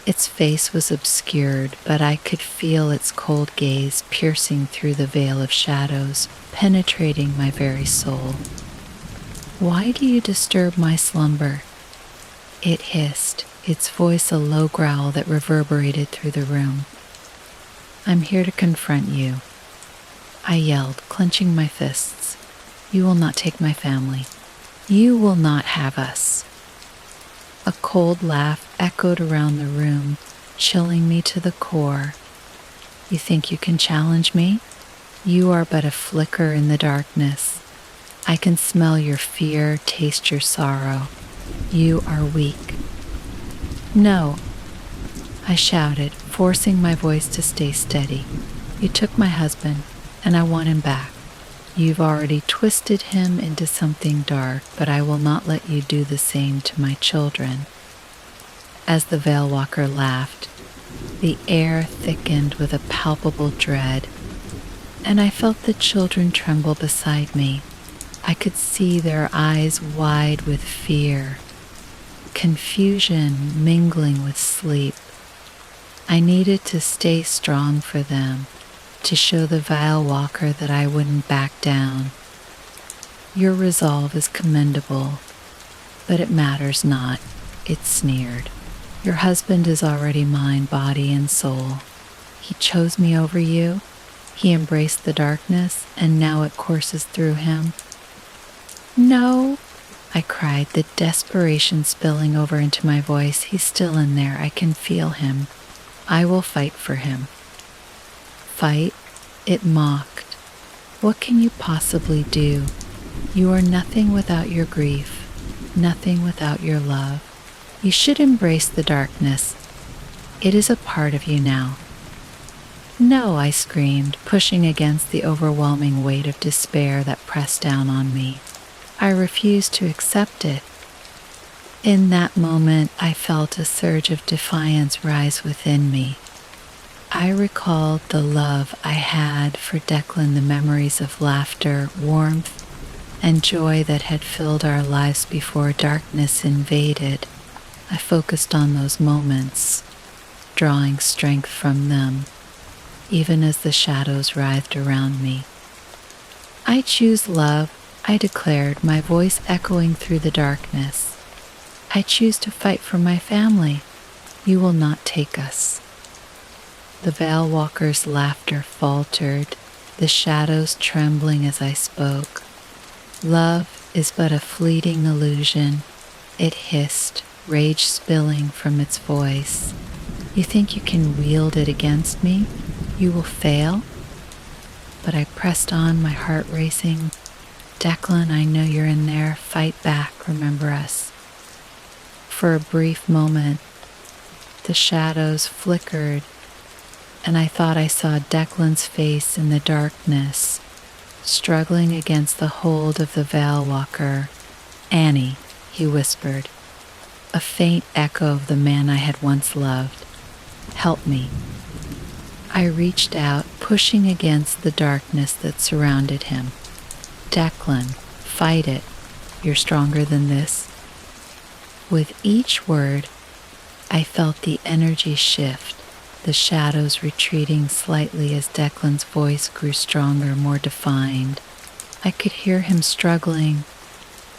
Its face was obscured, but I could feel its cold gaze piercing through the veil of shadows, penetrating my very soul. "Why do you disturb my slumber?" It hissed, its voice a low growl that reverberated through the room. "I'm here to confront you," I yelled, clenching my fists. "You will not take my family. You will not have us." A cold laugh echoed around the room, chilling me to the core. "You think you can challenge me? You are but a flicker in the darkness. I can smell your fear, taste your sorrow. You are weak." "No," I shouted, forcing my voice to stay steady. "You took my husband, and I want him back. You've already twisted him into something dark, but I will not let you do the same to my children." As the Veil Walker laughed, the air thickened with a palpable dread, and I felt the children tremble beside me. I could see their eyes wide with fear, confusion mingling with sleep. I needed to stay strong for them, to show the Veil Walker that I wouldn't back down. "Your resolve is commendable, but it matters not," it sneered. "Your husband is already mine, body and soul. He chose me over you. He embraced the darkness, and now it courses through him." "No," I cried, the desperation spilling over into my voice. "He's still in there. I can feel him. I will fight for him." fight, it mocked. What can you possibly do? You are nothing without your grief, nothing without your love. You should embrace the darkness. It is a part of you now. No, I screamed, pushing against the overwhelming weight of despair that pressed down on me. I refused to accept it. In that moment, I felt a surge of defiance rise within me. I recalled the love I had for Declan, the memories of laughter, warmth, and joy that had filled our lives before darkness invaded. I focused on those moments, drawing strength from them, even as the shadows writhed around me. I choose love, I declared, my voice echoing through the darkness. I choose to fight for my family. You will not take us. The Veil Walker's laughter faltered, the shadows trembling as I spoke. Love is but a fleeting illusion, it hissed, rage spilling from its voice. You think you can wield it against me? You will fail? But I pressed on, my heart racing. Declan, I know you're in there. Fight back, remember us. For a brief moment, the shadows flickered, and I thought I saw Declan's face in the darkness, struggling against the hold of the Veil Walker. Annie, he whispered, a faint echo of the man I had once loved. Help me. I reached out, pushing against the darkness that surrounded him. Declan, fight it. You're stronger than this. With each word, I felt the energy shift, the shadows retreating slightly as Declan's voice grew stronger, more defined. I could hear him struggling,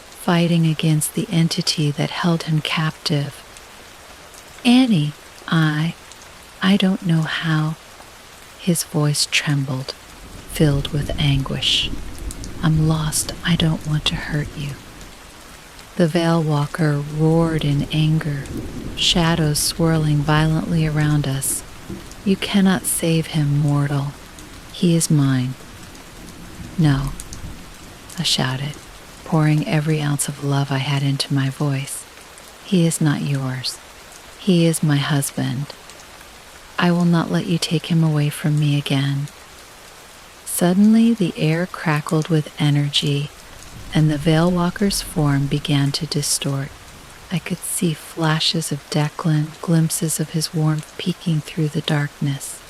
fighting against the entity that held him captive. Annie, I don't know how. His voice trembled, filled with anguish. I'm lost. I don't want to hurt you. The Veil Walker roared in anger, shadows swirling violently around us. You cannot save him, mortal. He is mine. No, I shouted, pouring every ounce of love I had into my voice. He is not yours. He is my husband. I will not let you take him away from me again. Suddenly, the air crackled with energy, and the Veil Walker's form began to distort. I could see flashes of Declan, glimpses of his warmth peeking through the darkness.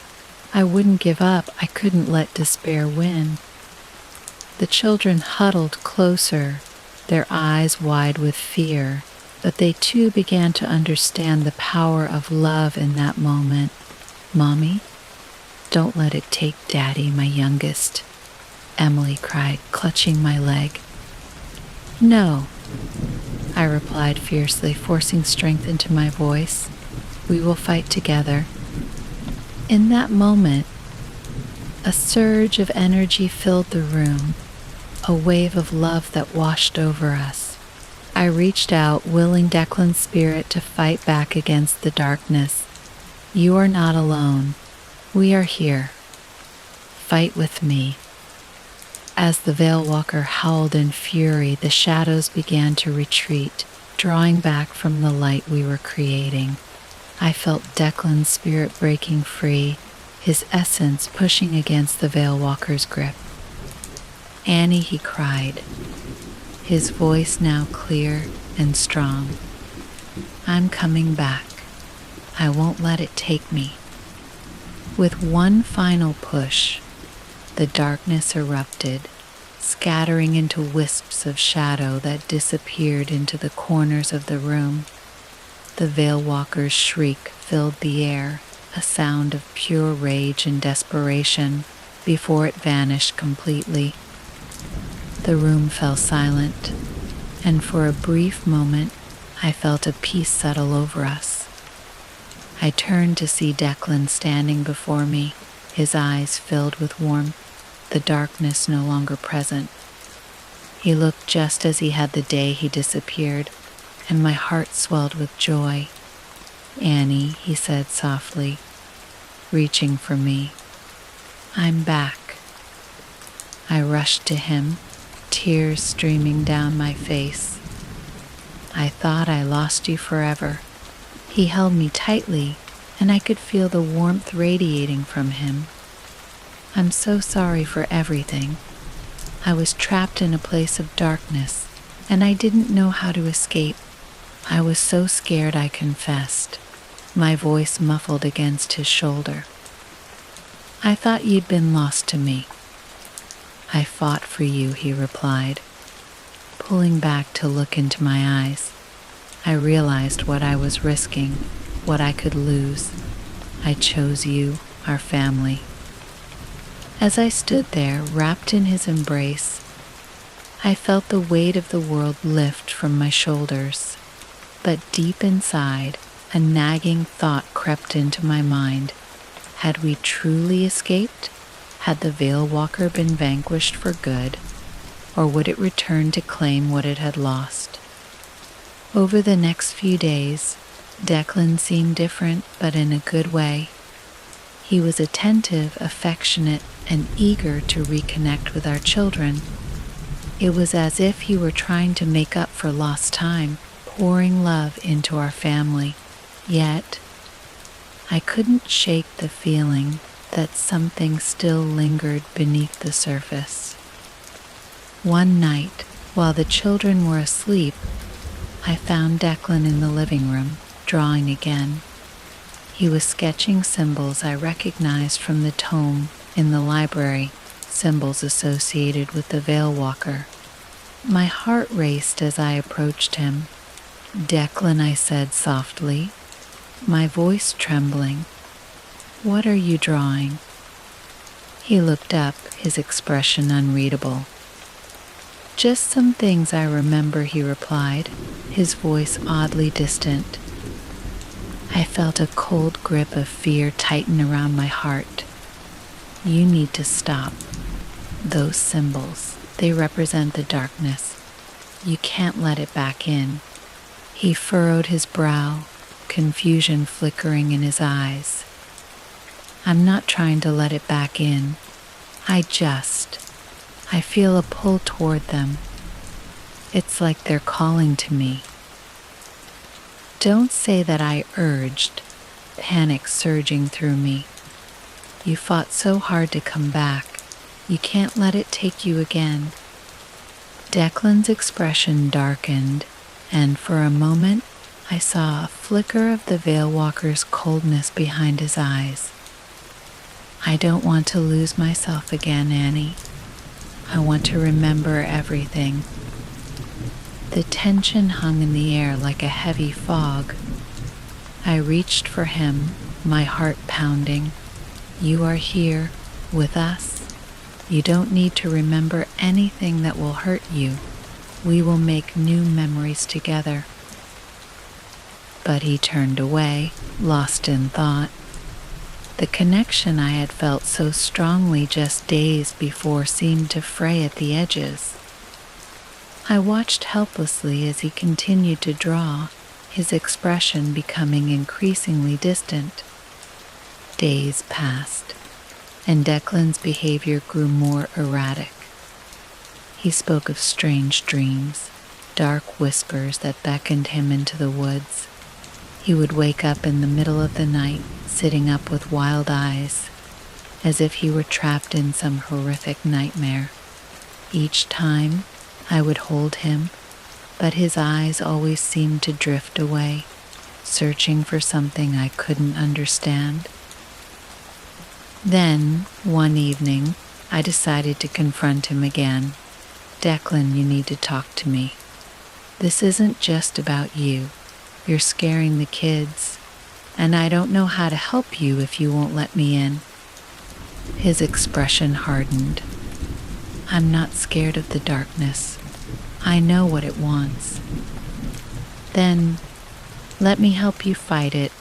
I wouldn't give up. I couldn't let despair win. The children huddled closer, their eyes wide with fear, but they too began to understand the power of love in that moment. Mommy, don't let it take Daddy, my youngest, Emily cried, clutching my leg. No, I replied fiercely, forcing strength into my voice. We will fight together. In that moment, a surge of energy filled the room, a wave of love that washed over us. I reached out, willing Declan's spirit to fight back against the darkness. You are not alone. We are here. Fight with me. As the Veil Walker howled in fury, the shadows began to retreat, drawing back from the light we were creating. I felt Declan's spirit breaking free, his essence pushing against the Veil Walker's grip. Annie, he cried, his voice now clear and strong. I'm coming back. I won't let it take me. With one final push, the darkness erupted, scattering into wisps of shadow that disappeared into the corners of the room. The Veil Walker's shriek filled the air, a sound of pure rage and desperation, before it vanished completely. The room fell silent, and for a brief moment, I felt a peace settle over us. I turned to see Declan standing before me, his eyes filled with warmth, the darkness no longer present. He looked just as he had the day he disappeared, and my heart swelled with joy. Annie, he said softly, reaching for me. I'm back. I rushed to him, tears streaming down my face. I thought I lost you forever. He held me tightly, and I could feel the warmth radiating from him. I'm so sorry for everything. I was trapped in a place of darkness, and I didn't know how to escape. I was so scared, I confessed, my voice muffled against his shoulder. I thought you'd been lost to me. I fought for you, he replied, pulling back to look into my eyes. I realized what I was risking, what I could lose. I chose you, our family. As I stood there, wrapped in his embrace, I felt the weight of the world lift from my shoulders. But deep inside, a nagging thought crept into my mind. Had we truly escaped? Had the Veil Walker been vanquished for good? Or would it return to claim what it had lost? Over the next few days, Declan seemed different, but in a good way. He was attentive, affectionate, and eager to reconnect with our children. It was as if he were trying to make up for lost time, pouring love into our family. Yet, I couldn't shake the feeling that something still lingered beneath the surface. One night, while the children were asleep, I found Declan in the living room, drawing again. He was sketching symbols I recognized from the tome in the library, symbols associated with the Veil Walker. My heart raced as I approached him. Declan, I said softly, my voice trembling. What are you drawing? He looked up, his expression unreadable. Just some things I remember, he replied, his voice oddly distant. I felt a cold grip of fear tighten around my heart. You need to stop. Those symbols, they represent the darkness. You can't let it back in. He furrowed his brow, confusion flickering in his eyes. I'm not trying to let it back in. I feel a pull toward them. It's like they're calling to me. Don't say that I urged, panic surging through me. You fought so hard to come back. You can't let it take you again. Declan's expression darkened, and for a moment I saw a flicker of the Veil Walker's coldness behind his eyes. I don't want to lose myself again, Annie. I want to remember everything. The tension hung in the air like a heavy fog. I reached for him, my heart pounding. You are here, with us. You don't need to remember anything that will hurt you. We will make new memories together. But he turned away, lost in thought. The connection I had felt so strongly just days before seemed to fray at the edges. I watched helplessly as he continued to draw, his expression becoming increasingly distant. Days passed, and Declan's behavior grew more erratic. He spoke of strange dreams, dark whispers that beckoned him into the woods. He would wake up in the middle of the night, sitting up with wild eyes, as if he were trapped in some horrific nightmare. Each time, I would hold him, but his eyes always seemed to drift away, searching for something I couldn't understand. Then, one evening, I decided to confront him again. Declan, you need to talk to me. This isn't just about you. You're scaring the kids, and I don't know how to help you if you won't let me in. His expression hardened. I'm not scared of the darkness. I know what it wants. Then, let me help you fight it,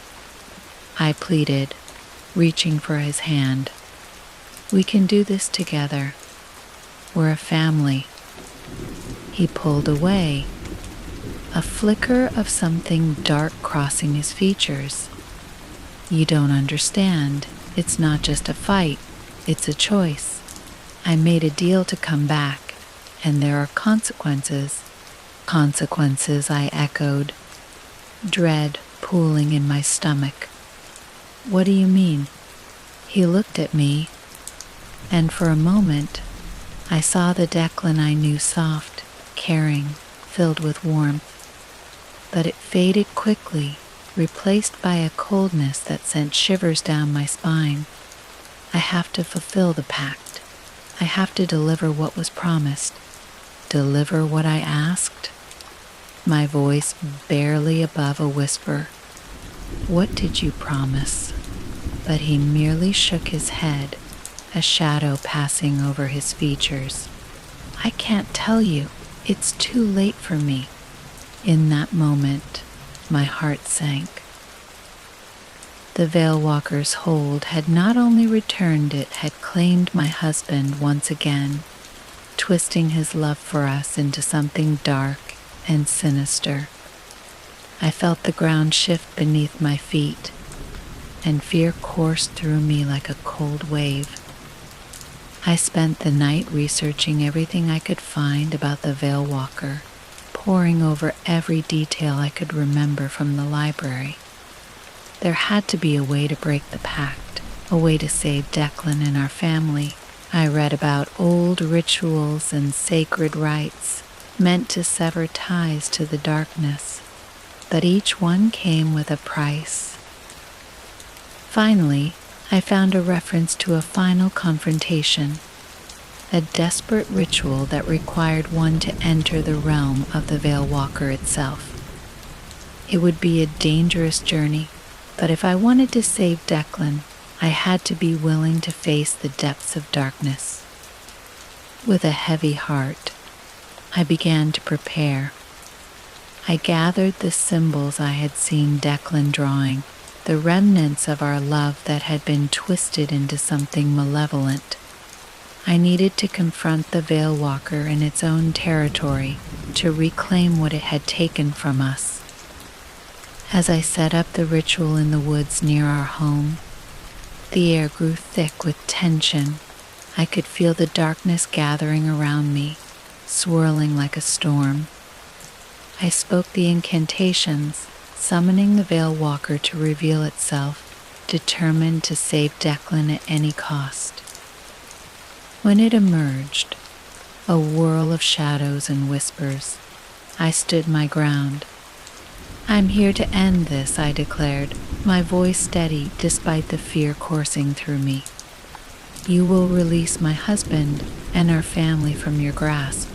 I pleaded, reaching for his hand. We can do this together. We're a family. He pulled away, a flicker of something dark crossing his features. You don't understand. It's not just a fight. It's a choice. I made a deal to come back, and there are consequences. Consequences, I echoed, dread pooling in my stomach. What do you mean? He looked at me, and for a moment, I saw the Declan I knew soft, caring, filled with warmth. But it faded quickly, replaced by a coldness that sent shivers down my spine. I have to fulfill the pact. I have to deliver what was promised. Deliver what I asked? My voice barely above a whisper. What did you promise? But he merely shook his head, a shadow passing over his features. I can't tell you. It's too late for me. In that moment, my heart sank. The Veil Walker's hold had not only returned, it had claimed my husband once again, twisting his love for us into something dark and sinister. I felt the ground shift beneath my feet, and fear coursed through me like a cold wave. I spent the night researching everything I could find about the Veil Walker, poring over every detail I could remember from the library. There had to be a way to break the pact, a way to save Declan and our family. I read about old rituals and sacred rites meant to sever ties to the darkness, but each one came with a price. Finally, I found a reference to a final confrontation, a desperate ritual that required one to enter the realm of the Veil Walker itself. It would be a dangerous journey, but if I wanted to save Declan, I had to be willing to face the depths of darkness. With a heavy heart, I began to prepare. I gathered the symbols I had seen Declan drawing, the remnants of our love that had been twisted into something malevolent. I needed to confront the Veil Walker in its own territory to reclaim what it had taken from us. As I set up the ritual in the woods near our home, the air grew thick with tension. I could feel the darkness gathering around me, swirling like a storm. I spoke the incantations, summoning the Veil Walker to reveal itself, determined to save Declan at any cost. When it emerged, a whirl of shadows and whispers, I stood my ground. I'm here to end this, I declared, my voice steady despite the fear coursing through me. You will release my husband and our family from your grasp.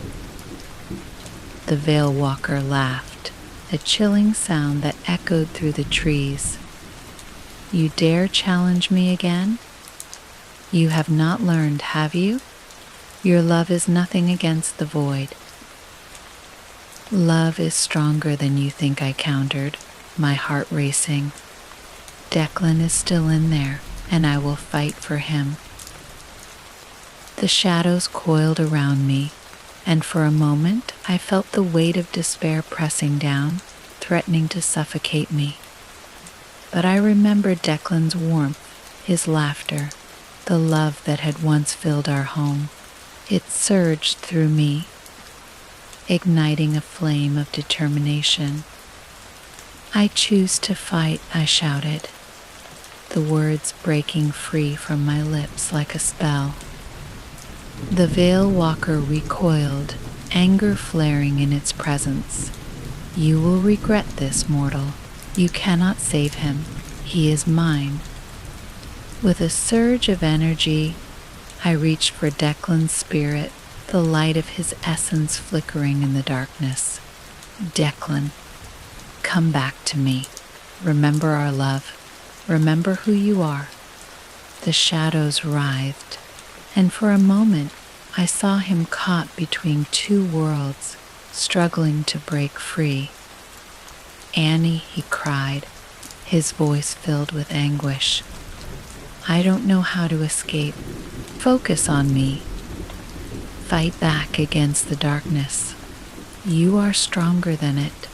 The Veil Walker laughed, a chilling sound that echoed through the trees. You dare challenge me again? You have not learned, have you? Your love is nothing against the void. Love is stronger than you think, I countered, my heart racing. Declan is still in there, and I will fight for him. The shadows coiled around me, and for a moment I felt the weight of despair pressing down, threatening to suffocate me. But I remembered Declan's warmth, his laughter, the love that had once filled our home. It surged through me, igniting a flame of determination. I choose to fight, I shouted, the words breaking free from my lips like a spell. The Veil Walker recoiled, anger flaring in its presence. You will regret this, mortal. You cannot save him. He is mine. With a surge of energy, I reached for Declan's spirit, the light of his essence flickering in the darkness. Declan, come back to me. Remember our love. Remember who you are. The shadows writhed, and for a moment I saw him caught between two worlds, struggling to break free. Annie, he cried, his voice filled with anguish. I don't know how to escape. Focus on me. Fight back against the darkness. You are stronger than it.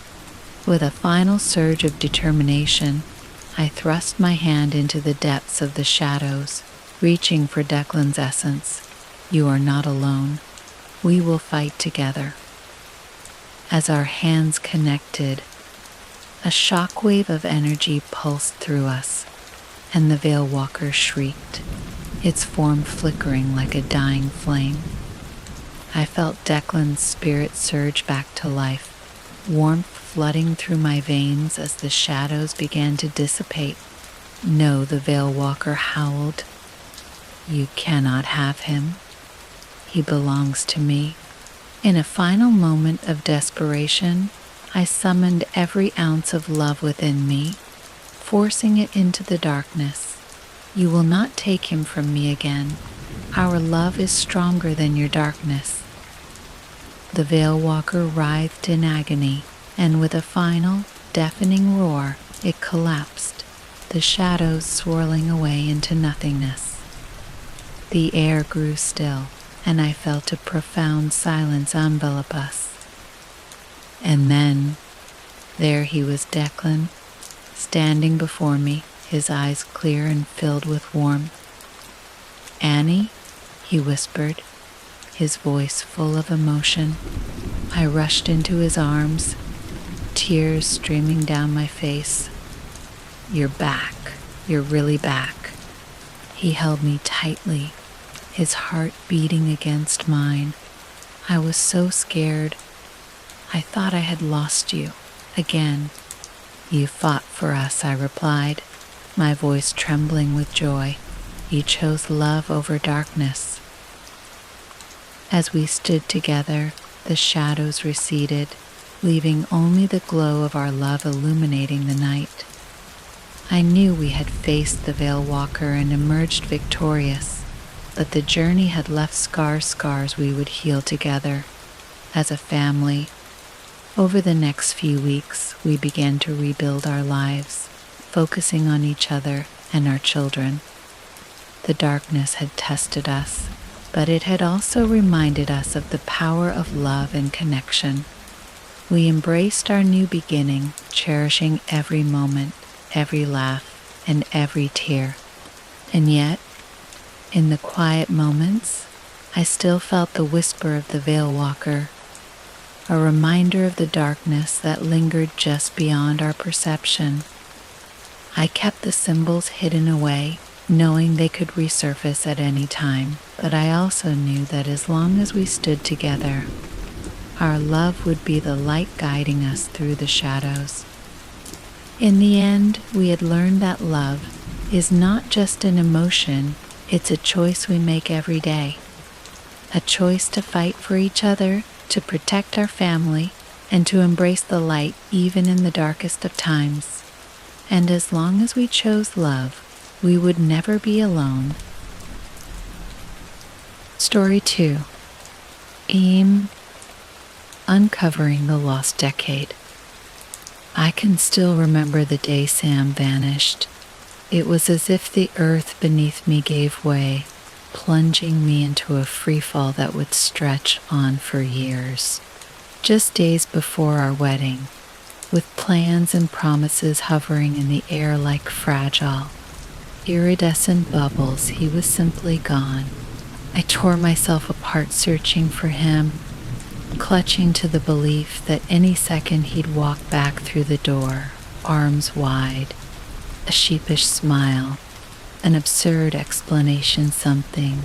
With a final surge of determination, I thrust my hand into the depths of the shadows, reaching for Declan's essence. You are not alone. We will fight together. As our hands connected, a shockwave of energy pulsed through us, and the Veil Walker shrieked, its form flickering like a dying flame. I felt Declan's spirit surge back to life, warmth flooding through my veins as the shadows began to dissipate. No, the Veil Walker howled. You cannot have him. He belongs to me. In a final moment of desperation, I summoned every ounce of love within me, forcing it into the darkness. You will not take him from me again. Our love is stronger than your darkness. The Veil Walker writhed in agony, and with a final, deafening roar, it collapsed, the shadows swirling away into nothingness. The air grew still, and I felt a profound silence envelop us. And then, there he was, Declan, standing before me, his eyes clear and filled with warmth. Annie, he whispered, his voice full of emotion. I rushed into his arms, tears streaming down my face. You're back. You're really back. He held me tightly, his heart beating against mine. I was so scared. I thought I had lost you again. You fought for us, I replied, my voice trembling with joy. You chose love over darkness. As we stood together, the shadows receded, leaving only the glow of our love illuminating the night. I knew we had faced the Veil Walker and emerged victorious, but the journey had left scars we would heal together, as a family. Over the next few weeks, we began to rebuild our lives, focusing on each other and our children. The darkness had tested us, but it had also reminded us of the power of love and connection. We embraced our new beginning, cherishing every moment, every laugh, and every tear. And yet, in the quiet moments, I still felt the whisper of the Veil Walker, a reminder of the darkness that lingered just beyond our perception. I kept the symbols hidden away, knowing they could resurface at any time, but I also knew that as long as we stood together, our love would be the light guiding us through the shadows. In the end, we had learned that love is not just an emotion, it's a choice we make every day. A choice to fight for each other, to protect our family, and to embrace the light even in the darkest of times. And as long as we chose love, we would never be alone. Story 2. Uncovering the Lost Decade. I can still remember the day Sam vanished. It was as if the earth beneath me gave way, plunging me into a freefall that would stretch on for years. Just days before our wedding, with plans and promises hovering in the air like fragile, iridescent bubbles, he was simply gone. I tore myself apart searching for him, clutching to the belief that any second he'd walk back through the door, arms wide, a sheepish smile, an absurd explanation, something,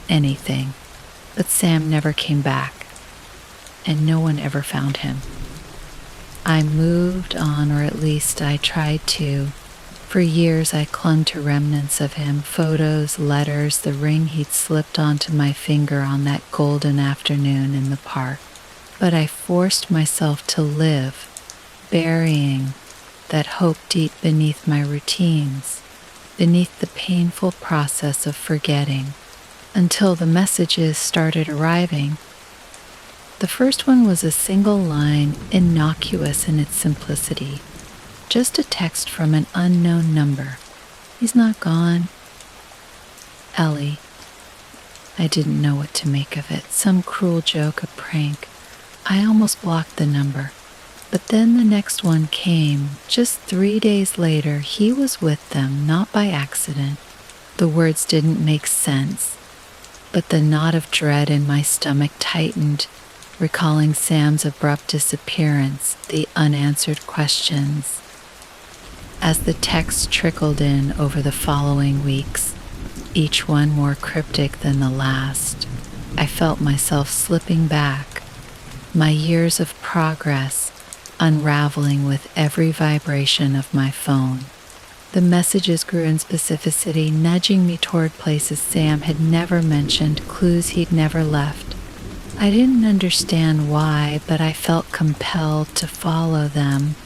anything. But Sam never came back, and no one ever found him. I moved on, or at least I tried to. For years I clung to remnants of him, photos, letters, the ring he'd slipped onto my finger on that golden afternoon in the park. But I forced myself to live, burying that hope deep beneath my routines, beneath the painful process of forgetting, until the messages started arriving. The first one was a single line, innocuous in its simplicity. Just a text from an unknown number. He's not gone. Ellie. I didn't know what to make of it. Some cruel joke, a prank. I almost blocked the number. But then the next one came. Just 3 days later, he was with them, not by accident. The words didn't make sense, but the knot of dread in my stomach tightened, recalling Sam's abrupt disappearance, the unanswered questions. As the text trickled in over the following weeks, each one more cryptic than the last, I felt myself slipping back, my years of progress unraveling with every vibration of my phone. The messages grew in specificity, nudging me toward places Sam had never mentioned, clues he'd never left. I didn't understand why, but I felt compelled to follow them,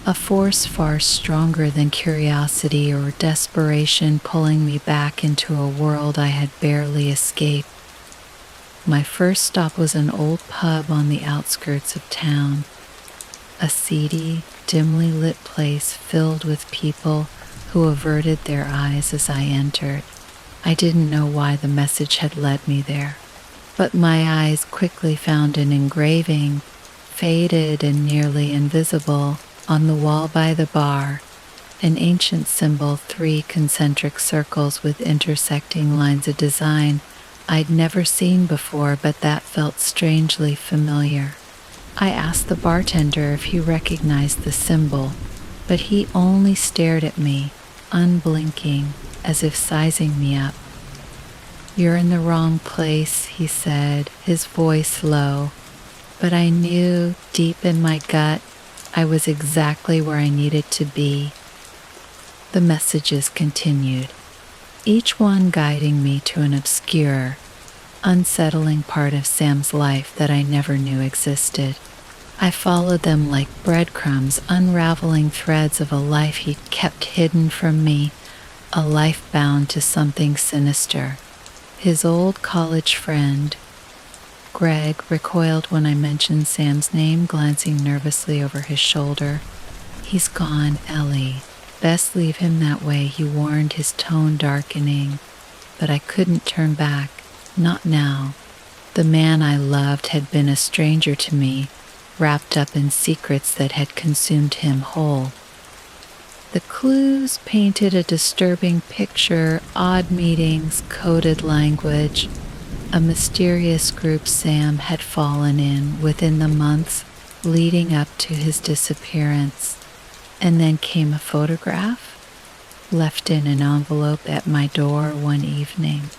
a force far stronger than curiosity or desperation pulling me back into a world I had barely escaped. My first stop was an old pub on the outskirts of town, a seedy, dimly lit place filled with people who averted their eyes as I entered. I didn't know why the message had led me there, but my eyes quickly found an engraving, faded and nearly invisible, on the wall by the bar, an ancient symbol, 3 concentric circles with intersecting lines of design I'd never seen before, but that felt strangely familiar. I asked the bartender if he recognized the symbol, but he only stared at me, unblinking, as if sizing me up. "You're in the wrong place," he said, his voice low, but I knew deep in my gut I was exactly where I needed to be. The messages continued, each one guiding me to an obscure, unsettling part of Sam's life that I never knew existed. I followed them like breadcrumbs, unraveling threads of a life he'd kept hidden from me, a life bound to something sinister. His old college friend, Greg, recoiled when I mentioned Sam's name, glancing nervously over his shoulder. "He's gone, Ellie. Best leave him that way," he warned, his tone darkening. But I couldn't turn back, not now. The man I loved had been a stranger to me, wrapped up in secrets that had consumed him whole. The clues painted a disturbing picture, odd meetings, coded language, a mysterious group Sam had fallen in within the months leading up to his disappearance. And then came a photograph, left in an envelope at my door one evening.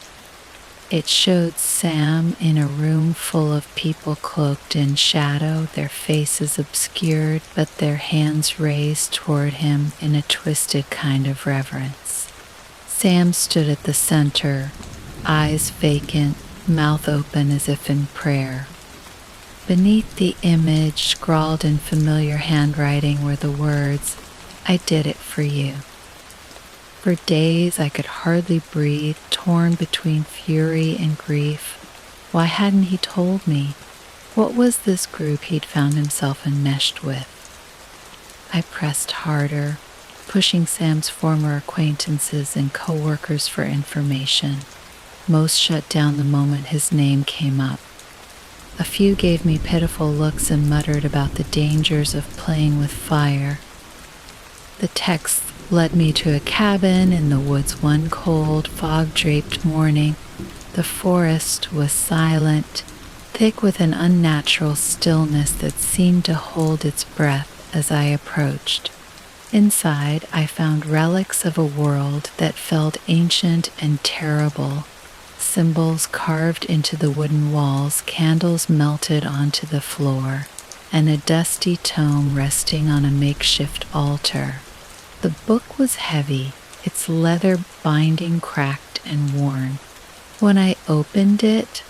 It showed Sam in a room full of people cloaked in shadow, their faces obscured, but their hands raised toward him in a twisted kind of reverence. Sam stood at the center, eyes vacant, mouth open as if in prayer. Beneath the image, scrawled in familiar handwriting, were the words, "I did it for you." For days I could hardly breathe, torn between fury and grief. Why hadn't he told me? What was this group he'd found himself enmeshed with? I pressed harder, pushing Sam's former acquaintances and co-workers for information. Most shut down the moment his name came up. A few gave me pitiful looks and muttered about the dangers of playing with fire. The text led me to a cabin in the woods one cold, fog-draped morning. The forest was silent, thick with an unnatural stillness that seemed to hold its breath as I approached. Inside, I found relics of a world that felt ancient and terrible. Symbols carved into the wooden walls, candles melted onto the floor, and a dusty tome resting on a makeshift altar. The book was heavy, its leather binding cracked and worn. When I opened it,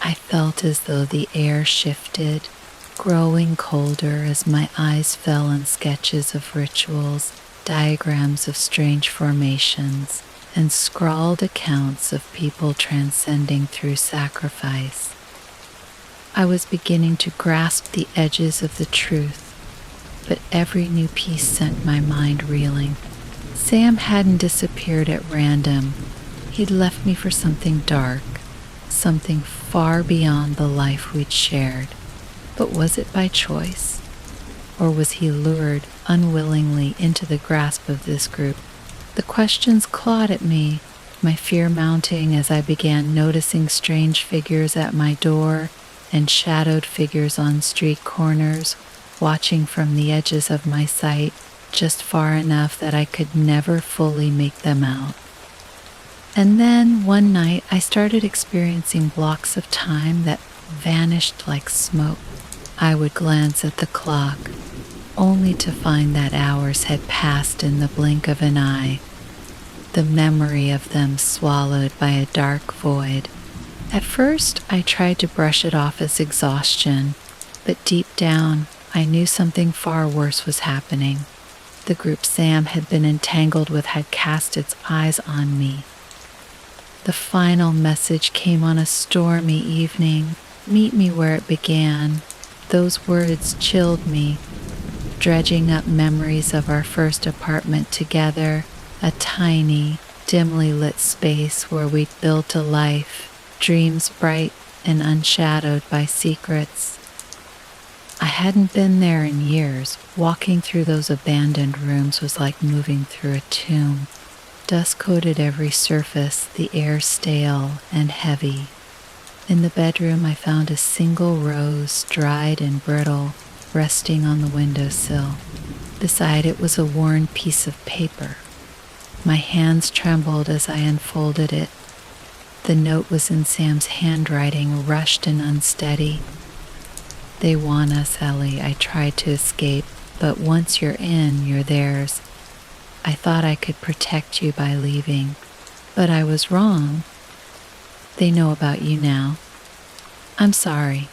I felt as though the air shifted, growing colder as my eyes fell on sketches of rituals, diagrams of strange formations, and scrawled accounts of people transcending through sacrifice. I was beginning to grasp the edges of the truth, but every new piece sent my mind reeling. Sam hadn't disappeared at random. He'd left me for something dark, something far beyond the life we'd shared. But was it by choice? Or was he lured unwillingly into the grasp of this group? The questions clawed at me, my fear mounting as I began noticing strange figures at my door and shadowed figures on street corners, watching from the edges of my sight just far enough that I could never fully make them out. And then one night I started experiencing blocks of time that vanished like smoke. I would glance at the clock, only to find that hours had passed in the blink of an eye, the memory of them swallowed by a dark void. At first, I tried to brush it off as exhaustion, but deep down, I knew something far worse was happening. The group Sam had been entangled with had cast its eyes on me. The final message came on a stormy evening. Meet me where it began. Those words chilled me, dredging up memories of our first apartment together, a tiny, dimly lit space where we'd built a life, dreams bright and unshadowed by secrets. I hadn't been there in years. Walking through those abandoned rooms was like moving through a tomb. Dust coated every surface, the air stale and heavy. In the bedroom, I found a single rose, dried and brittle, resting on the windowsill. Beside it was a worn piece of paper. My hands trembled as I unfolded it. The note was in Sam's handwriting, rushed and unsteady. "They want us, Ellie." I tried to escape, but once you're in, you're theirs. I thought I could protect you by leaving, but I was wrong. They know about you now. I'm sorry.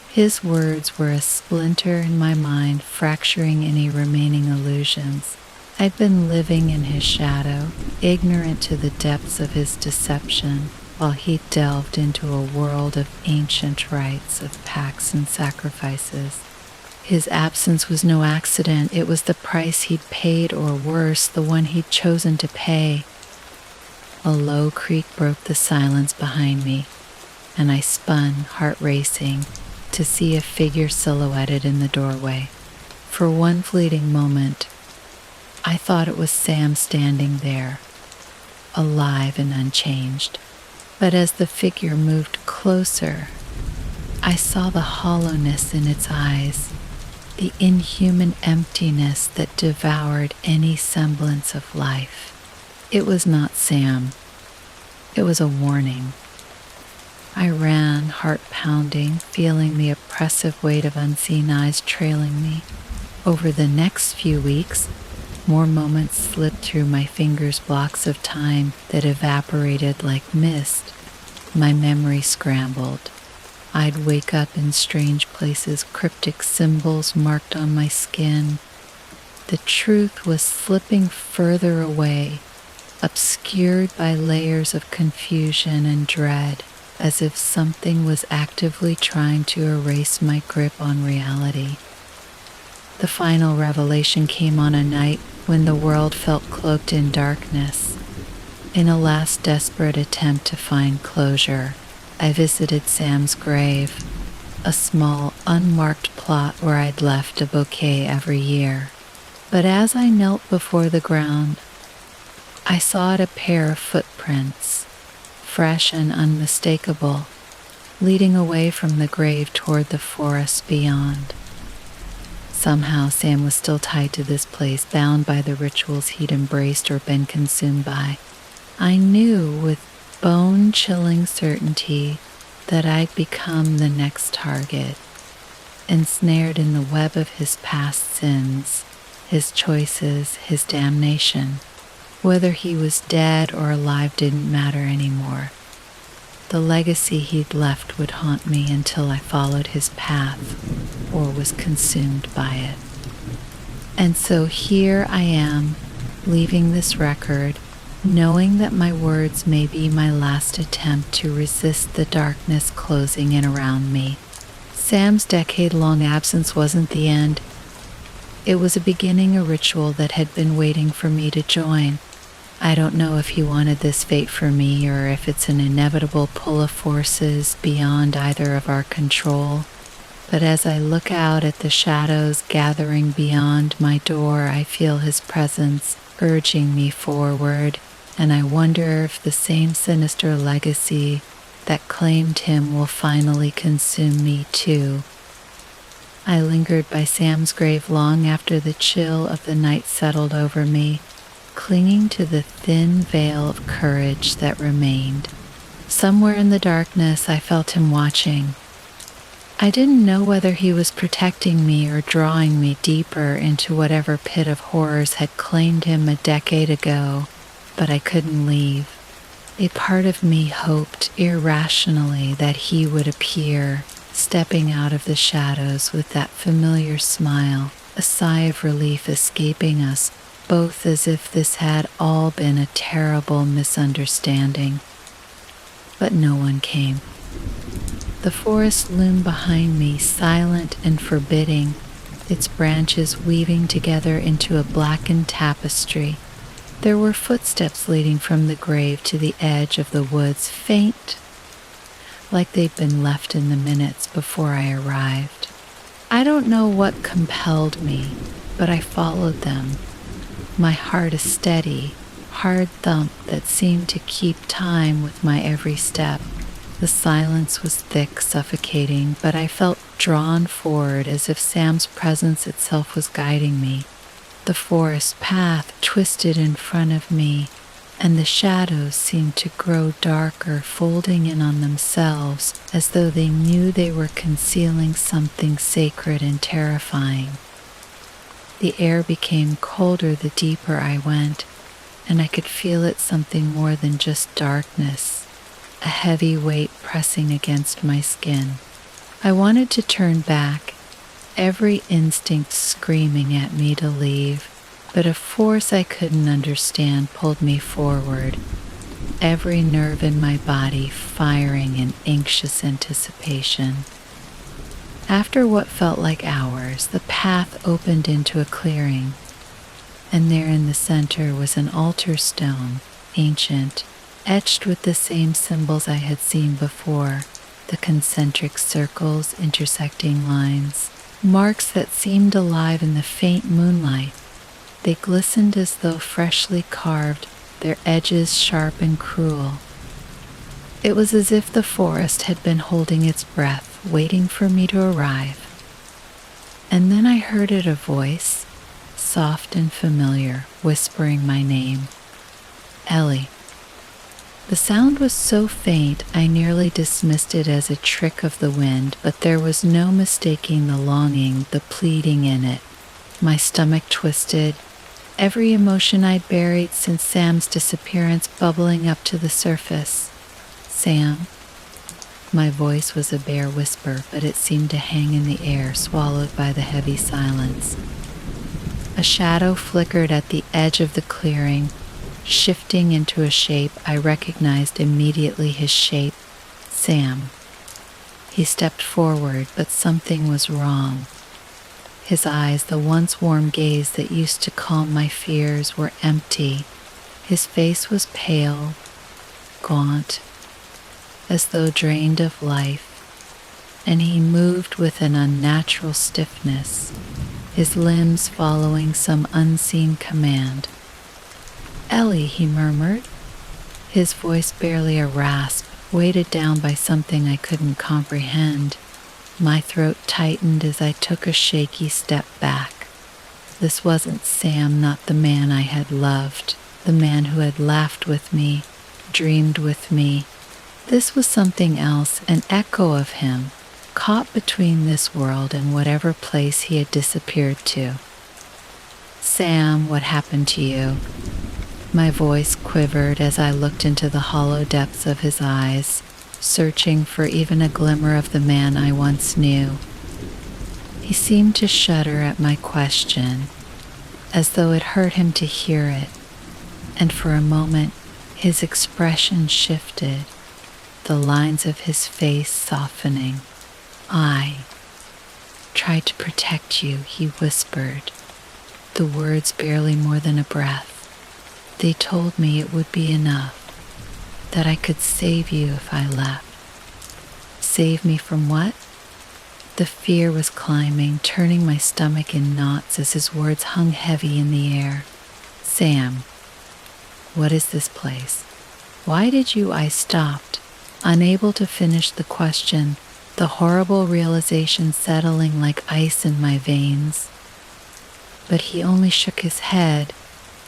His words were a splinter in my mind, fracturing any remaining illusions. I'd been living in his shadow, ignorant to the depths of his deception, while he delved into a world of ancient rites, of pacts and sacrifices. His absence was no accident. It was the price he'd paid, or worse, the one he'd chosen to pay. A low creak broke the silence behind me, and I spun, heart racing, to see a figure silhouetted in the doorway. For one fleeting moment, I thought it was Sam standing there, alive and unchanged. But as the figure moved closer, I saw the hollowness in its eyes, the inhuman emptiness that devoured any semblance of life. It was not Sam. It was a warning. I ran, heart pounding, feeling the oppressive weight of unseen eyes trailing me. Over the next few weeks, more moments slipped through my fingers, blocks of time that evaporated like mist. My memory scrambled. I'd wake up in strange places, cryptic symbols marked on my skin. The truth was slipping further away, obscured by layers of confusion and dread, as if something was actively trying to erase my grip on reality. The final revelation came on a night when the world felt cloaked in darkness. In a last desperate attempt to find closure, I visited Sam's grave, a small, unmarked plot where I'd left a bouquet every year. But as I knelt before the ground, I saw a pair of footprints, fresh and unmistakable, leading away from the grave toward the forest beyond. Somehow Sam was still tied to this place, bound by the rituals he'd embraced or been consumed by. I knew with bone-chilling certainty that I'd become the next target, ensnared in the web of his past sins, his choices, his damnation. Whether he was dead or alive didn't matter anymore. The legacy he'd left would haunt me until I followed his path or was consumed by it. And so here I am, leaving this record, knowing that my words may be my last attempt to resist the darkness closing in around me. Sam's decade-long absence wasn't the end. It was a beginning, a ritual that had been waiting for me to join. I don't know if he wanted this fate for me or if it's an inevitable pull of forces beyond either of our control. But as I look out at the shadows gathering beyond my door, I feel his presence urging me forward, and I wonder if the same sinister legacy that claimed him will finally consume me too. I lingered by Sam's grave long after the chill of the night settled over me, clinging to the thin veil of courage that remained. Somewhere in the darkness, I felt him watching. I didn't know whether he was protecting me or drawing me deeper into whatever pit of horrors had claimed him a decade ago, but I couldn't leave. A part of me hoped irrationally that he would appear, stepping out of the shadows with that familiar smile, a sigh of relief escaping us, both as if this had all been a terrible misunderstanding. But no one came. The forest loomed behind me, silent and forbidding, its branches weaving together into a blackened tapestry. There were footsteps leading from the grave to the edge of the woods, faint, like they'd been left in the minutes before I arrived. I don't know what compelled me, but I followed them, my heart a steady, hard thump that seemed to keep time with my every step. The silence was thick, suffocating, but I felt drawn forward as if Sam's presence itself was guiding me. The forest path twisted in front of me, and the shadows seemed to grow darker, folding in on themselves as though they knew they were concealing something sacred and terrifying. The air became colder the deeper I went, and I could feel it something more than just darkness, a heavy weight pressing against my skin. I wanted to turn back, every instinct screaming at me to leave, but a force I couldn't understand pulled me forward, every nerve in my body firing in anxious anticipation. After what felt like hours, the path opened into a clearing, and there in the center was an altar stone, ancient, etched with the same symbols I had seen before, the concentric circles, intersecting lines, marks that seemed alive in the faint moonlight. They glistened as though freshly carved, their edges sharp and cruel. It was as if the forest had been holding its breath, waiting for me to arrive. And then I heard it, a voice, soft and familiar, whispering my name. Ellie. The sound was so faint I nearly dismissed it as a trick of the wind, but there was no mistaking the longing, the pleading in it. My stomach twisted, every emotion I'd buried since Sam's disappearance bubbling up to the surface. Sam. My voice was a bare whisper, but it seemed to hang in the air, swallowed by the heavy silence. A shadow flickered at the edge of the clearing, shifting into a shape I recognized immediately. His shape, Sam. He stepped forward, but something was wrong. His eyes, the once warm gaze that used to calm my fears, were empty. His face was pale, gaunt, as though drained of life, and he moved with an unnatural stiffness, his limbs following some unseen command. Ellie, he murmured, his voice barely a rasp, weighted down by something I couldn't comprehend. My throat tightened as I took a shaky step back. This wasn't Sam, not the man I had loved, the man who had laughed with me, dreamed with me. This was something else, an echo of him, caught between this world and whatever place he had disappeared to. Sam, what happened to you? My voice quivered as I looked into the hollow depths of his eyes, searching for even a glimmer of the man I once knew. He seemed to shudder at my question, as though it hurt him to hear it, and for a moment his expression shifted, the lines of his face softening. I tried to protect you, he whispered, the words barely more than a breath. They told me it would be enough, that I could save you if I left. Save me from what? The fear was climbing, turning my stomach in knots as his words hung heavy in the air. Sam. What is this place? Why did you? I stopped, unable to finish the question, the horrible realization settling like ice in my veins. But he only shook his head,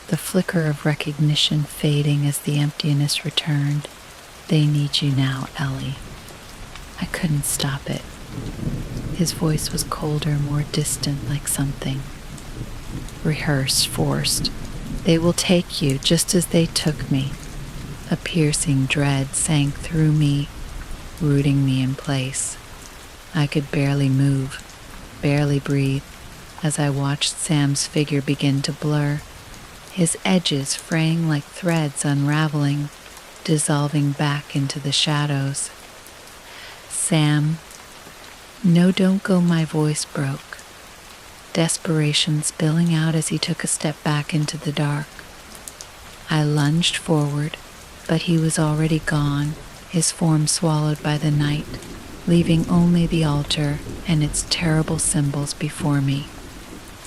the flicker of recognition fading as the emptiness returned. They need you now, Ellie. I couldn't stop it. His voice was colder, more distant, like something rehearsed, forced. They will take you just as they took me. A piercing dread sank through me, rooting me in place. I could barely move, barely breathe, as I watched Sam's figure begin to blur, his edges fraying like threads unraveling, dissolving back into the shadows. Sam, no, don't go, my voice broke, desperation spilling out as he took a step back into the dark. I lunged forward, but he was already gone, his form swallowed by the night, leaving only the altar and its terrible symbols before me.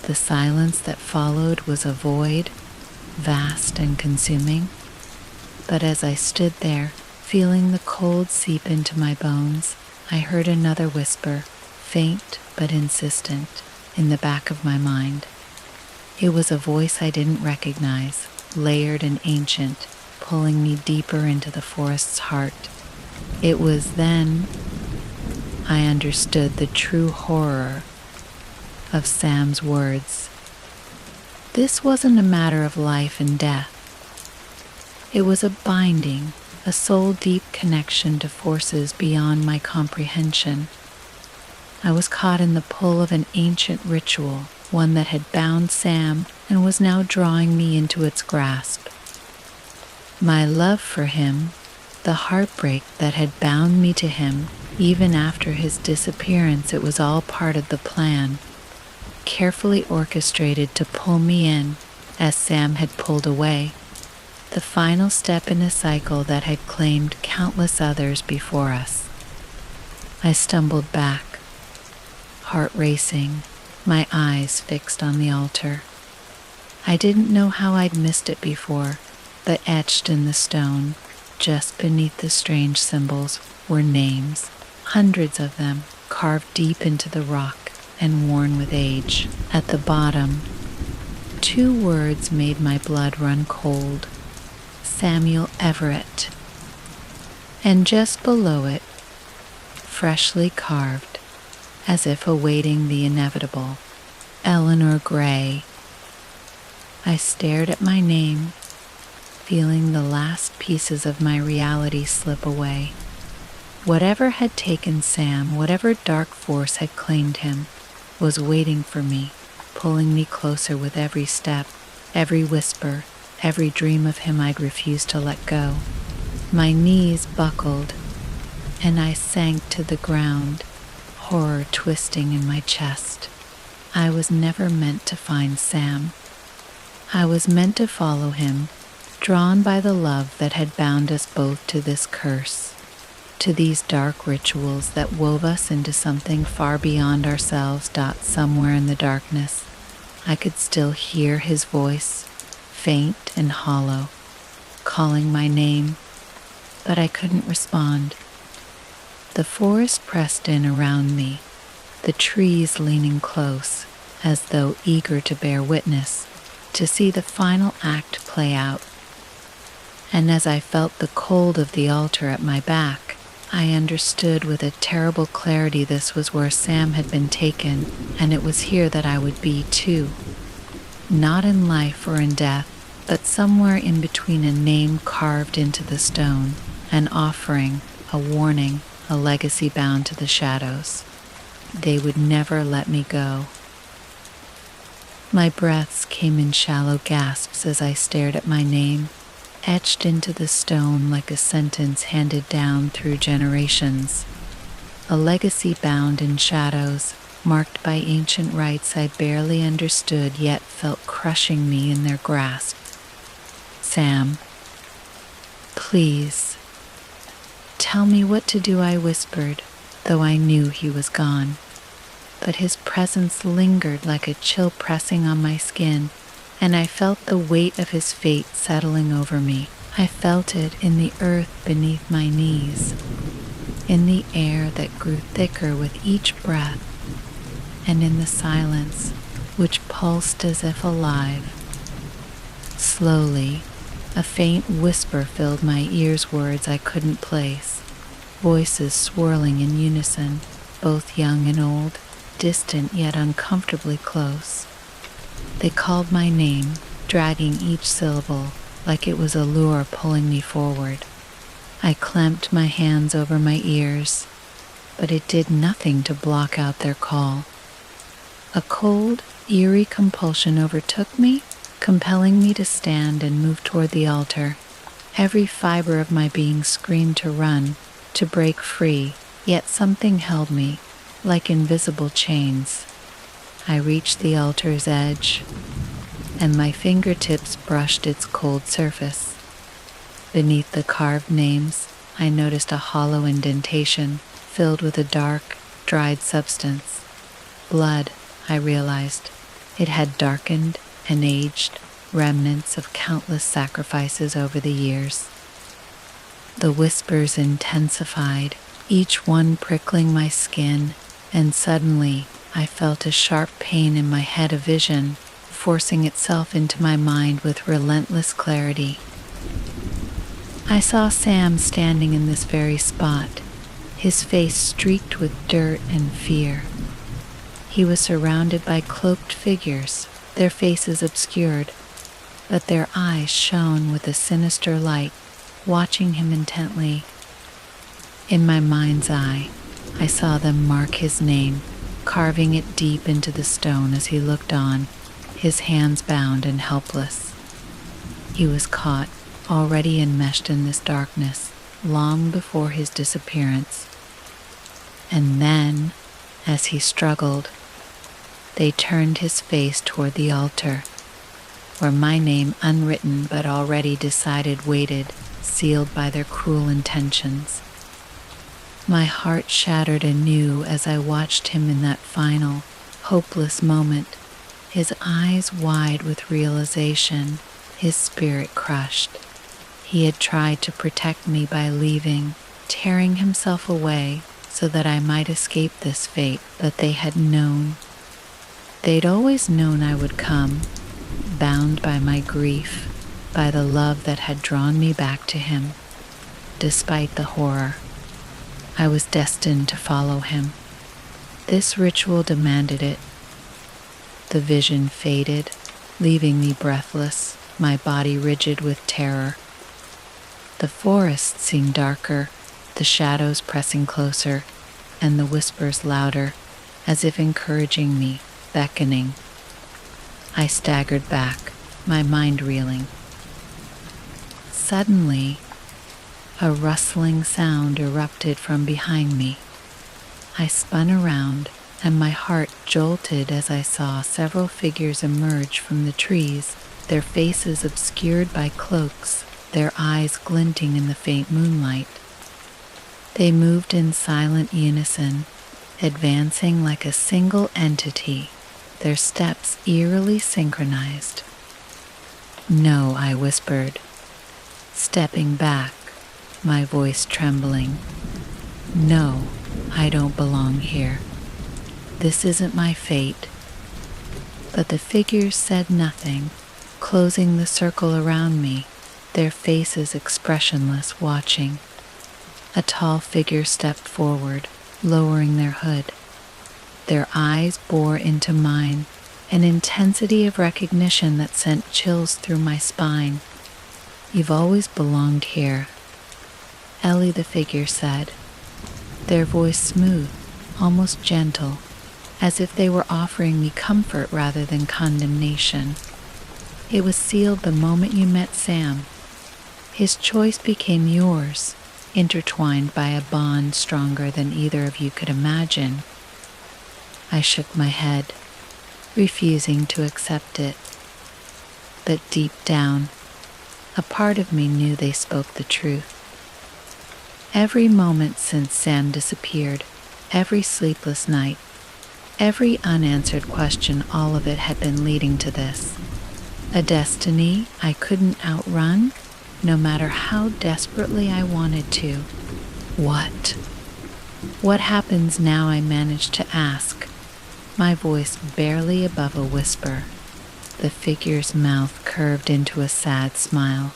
The silence that followed was a void, vast and consuming. But as I stood there, feeling the cold seep into my bones, I heard another whisper, faint but insistent, in the back of my mind. It was a voice I didn't recognize, layered and ancient, pulling me deeper into the forest's heart. It was then I understood the true horror of Sam's words. This wasn't a matter of life and death. It was a binding, a soul-deep connection to forces beyond my comprehension. I was caught in the pull of an ancient ritual, one that had bound Sam and was now drawing me into its grasp. My love for him, the heartbreak that had bound me to him, even after his disappearance, it was all part of the plan, carefully orchestrated to pull me in as Sam had pulled away, the final step in a cycle that had claimed countless others before us. I stumbled back, heart racing, my eyes fixed on the altar. I didn't know how I'd missed it before, but etched in the stone, just beneath the strange symbols, were names, hundreds of them, carved deep into the rock and worn with age. At the bottom, 2 words made my blood run cold: Samuel Everett. And just below it, freshly carved, as if awaiting the inevitable, Eleanor Gray. I stared at my name, feeling the last pieces of my reality slip away. Whatever had taken Sam, whatever dark force had claimed him, was waiting for me, pulling me closer with every step, every whisper, every dream of him I'd refused to let go. My knees buckled, and I sank to the ground, horror twisting in my chest. I was never meant to find Sam. I was meant to follow him, drawn by the love that had bound us both to this curse, to these dark rituals that wove us into something far beyond ourselves. Somewhere in the darkness, I could still hear his voice, faint and hollow, calling my name, but I couldn't respond. The forest pressed in around me, the trees leaning close, as though eager to bear witness, to see the final act play out. And as I felt the cold of the altar at my back, I understood with a terrible clarity this was where Sam had been taken, and it was here that I would be too. Not in life or in death, but somewhere in between, a name carved into the stone, an offering, a warning, a legacy bound to the shadows. They would never let me go. My breaths came in shallow gasps as I stared at my name, etched into the stone like a sentence handed down through generations. A legacy bound in shadows, marked by ancient rites I barely understood yet felt crushing me in their grasp. Sam, please, tell me what to do, I whispered, though I knew he was gone. But his presence lingered like a chill pressing on my skin, and I felt the weight of his fate settling over me. I felt it in the earth beneath my knees, in the air that grew thicker with each breath, and in the silence which pulsed as if alive. Slowly, a faint whisper filled my ears, words I couldn't place, voices swirling in unison, both young and old, distant yet uncomfortably close. They called my name, dragging each syllable like it was a lure pulling me forward. I clamped my hands over my ears, but it did nothing to block out their call. A cold, eerie compulsion overtook me, compelling me to stand and move toward the altar. Every fiber of my being screamed to run, to break free, yet something held me, like invisible chains. I reached the altar's edge, and my fingertips brushed its cold surface. Beneath the carved names, I noticed a hollow indentation filled with a dark, dried substance. Blood, I realized. It had darkened and aged, remnants of countless sacrifices over the years. The whispers intensified, each one prickling my skin, and suddenly I felt a sharp pain in my head, a vision forcing itself into my mind with relentless clarity. I saw Sam standing in this very spot, his face streaked with dirt and fear. He was surrounded by cloaked figures, their faces obscured, but their eyes shone with a sinister light, watching him intently. In my mind's eye, I saw them mark his name, carving it deep into the stone as he looked on, his hands bound and helpless. He was caught, already enmeshed in this darkness, long before his disappearance. And then, as he struggled, they turned his face toward the altar, where my name, unwritten but already decided, waited, sealed by their cruel intentions. My heart shattered anew as I watched him in that final, hopeless moment, his eyes wide with realization, his spirit crushed. He had tried to protect me by leaving, tearing himself away so that I might escape this fate, but they had known. They'd always known I would come, bound by my grief, by the love that had drawn me back to him. Despite the horror, I was destined to follow him. This ritual demanded it. The vision faded, leaving me breathless, my body rigid with terror. The forest seemed darker, the shadows pressing closer, and the whispers louder, as if encouraging me, beckoning. I staggered back, my mind reeling. Suddenly, a rustling sound erupted from behind me. I spun around, and my heart jolted as I saw several figures emerge from the trees, their faces obscured by cloaks, their eyes glinting in the faint moonlight. They moved in silent unison, advancing like a single entity, their steps eerily synchronized. "No," I whispered, stepping back, my voice trembling. "No, I don't belong here. This isn't my fate." But the figures said nothing, closing the circle around me, their faces expressionless, watching. A tall figure stepped forward, lowering their hood. Their eyes bore into mine, an intensity of recognition that sent chills through my spine. "You've always belonged here," Ellie, the figure said, their voice smooth, almost gentle, as if they were offering me comfort rather than condemnation. "It was sealed the moment you met Sam. His choice became yours, intertwined by a bond stronger than either of you could imagine." I shook my head, refusing to accept it. But deep down, a part of me knew they spoke the truth. Every moment since Sam disappeared, every sleepless night, every unanswered question, all of it had been leading to this. A destiny I couldn't outrun, no matter how desperately I wanted to. What? What happens now? I managed to ask, my voice barely above a whisper. The figure's mouth curved into a sad smile.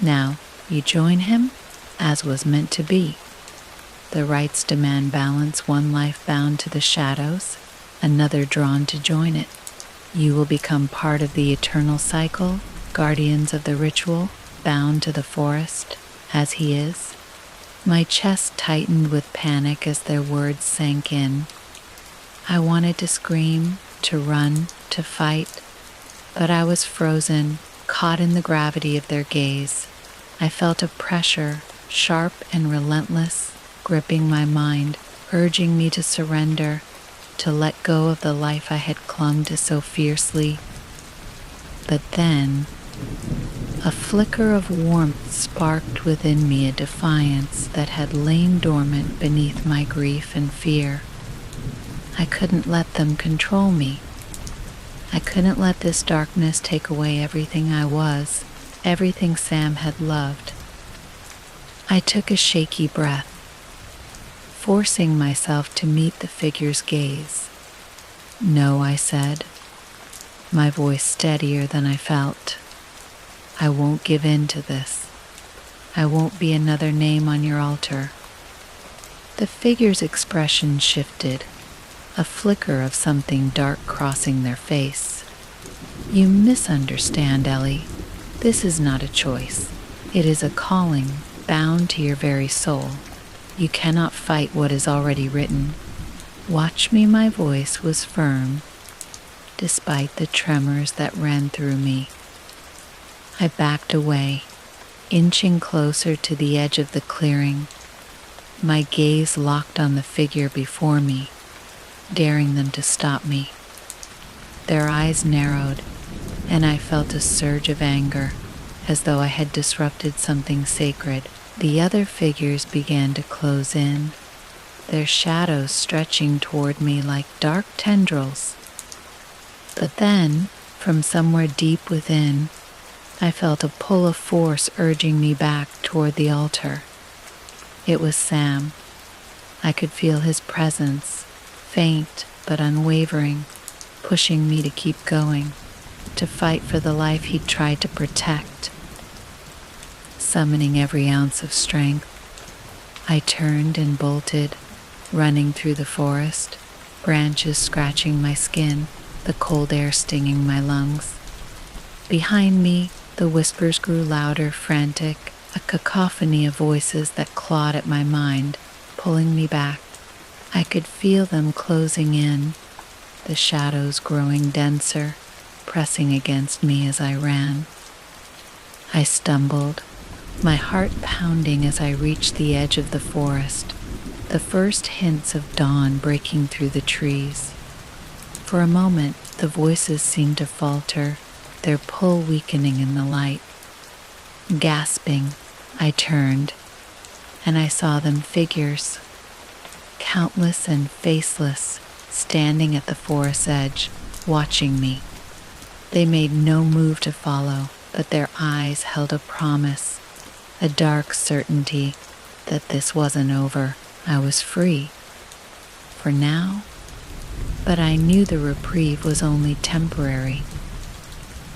Now, you join him, as was meant to be. The rites demand balance, one life bound to the shadows, another drawn to join it. You will become part of the eternal cycle, guardians of the ritual, bound to the forest, as he is. My chest tightened with panic as their words sank in. I wanted to scream, to run, to fight, but I was frozen, caught in the gravity of their gaze. I felt a pressure, sharp and relentless, gripping my mind, urging me to surrender, to let go of the life I had clung to so fiercely. But then, a flicker of warmth sparked within me, a defiance that had lain dormant beneath my grief and fear. I couldn't let them control me. I couldn't let this darkness take away everything I was, everything Sam had loved. I took a shaky breath, forcing myself to meet the figure's gaze. No, I said, my voice steadier than I felt. I won't give in to this. I won't be another name on your altar. The figure's expression shifted, a flicker of something dark crossing their face. You misunderstand, Ellie. This is not a choice. It is a calling, bound to your very soul. You cannot fight what is already written. Watch me, my voice was firm, despite the tremors that ran through me. I backed away, inching closer to the edge of the clearing, my gaze locked on the figure before me, daring them to stop me. Their eyes narrowed, and I felt a surge of anger, as though I had disrupted something sacred. The other figures began to close in, their shadows stretching toward me like dark tendrils. But then, from somewhere deep within, I felt a pull of force urging me back toward the altar. It was Sam. I could feel his presence, faint but unwavering, pushing me to keep going, to fight for the life he'd tried to protect. Summoning every ounce of strength, I turned and bolted, running through the forest, branches scratching my skin, the cold air stinging my lungs. Behind me, the whispers grew louder, frantic, a cacophony of voices that clawed at my mind, pulling me back. I could feel them closing in, the shadows growing denser, pressing against me as I ran. I stumbled, my heart pounding as I reached the edge of the forest, the first hints of dawn breaking through the trees. For a moment, the voices seemed to falter, their pull weakening in the light. Gasping, I turned, and I saw them figures, countless and faceless, standing at the forest's edge, watching me. They made no move to follow, but their eyes held a promise, a dark certainty that this wasn't over. I was free. For now. But I knew the reprieve was only temporary.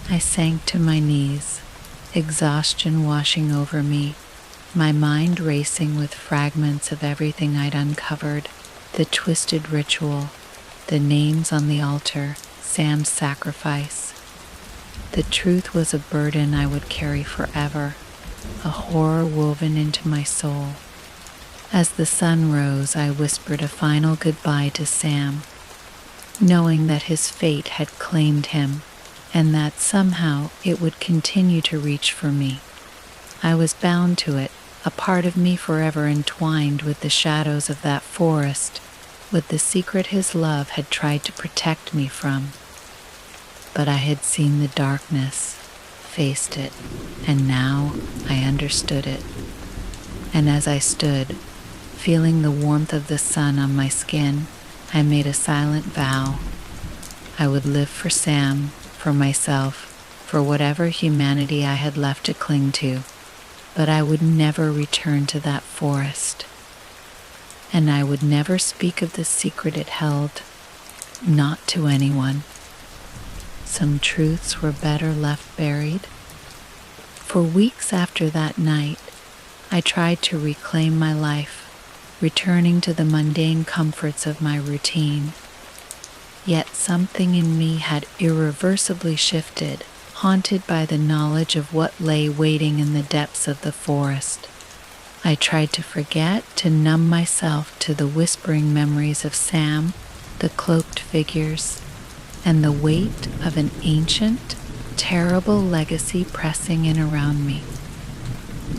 I sank to my knees, exhaustion washing over me, my mind racing with fragments of everything I'd uncovered, the twisted ritual, the names on the altar, Sam's sacrifice. The truth was a burden I would carry forever, a horror woven into my soul. As the sun rose, I whispered a final goodbye to Sam, knowing that his fate had claimed him, and that somehow it would continue to reach for me. I was bound to it, a part of me forever entwined with the shadows of that forest, with the secret his love had tried to protect me from. But I had seen the darkness, faced it, and now I understood it. And as I stood, feeling the warmth of the sun on my skin, I made a silent vow. I would live for Sam, for myself, for whatever humanity I had left to cling to, but I would never return to that forest. And I would never speak of the secret it held, not to anyone. Some truths were better left buried. For weeks after that night, I tried to reclaim my life, returning to the mundane comforts of my routine. Yet something in me had irreversibly shifted, haunted by the knowledge of what lay waiting in the depths of the forest. I tried to forget, to numb myself to the whispering memories of Sam, the cloaked figures, and the weight of an ancient, terrible legacy pressing in around me.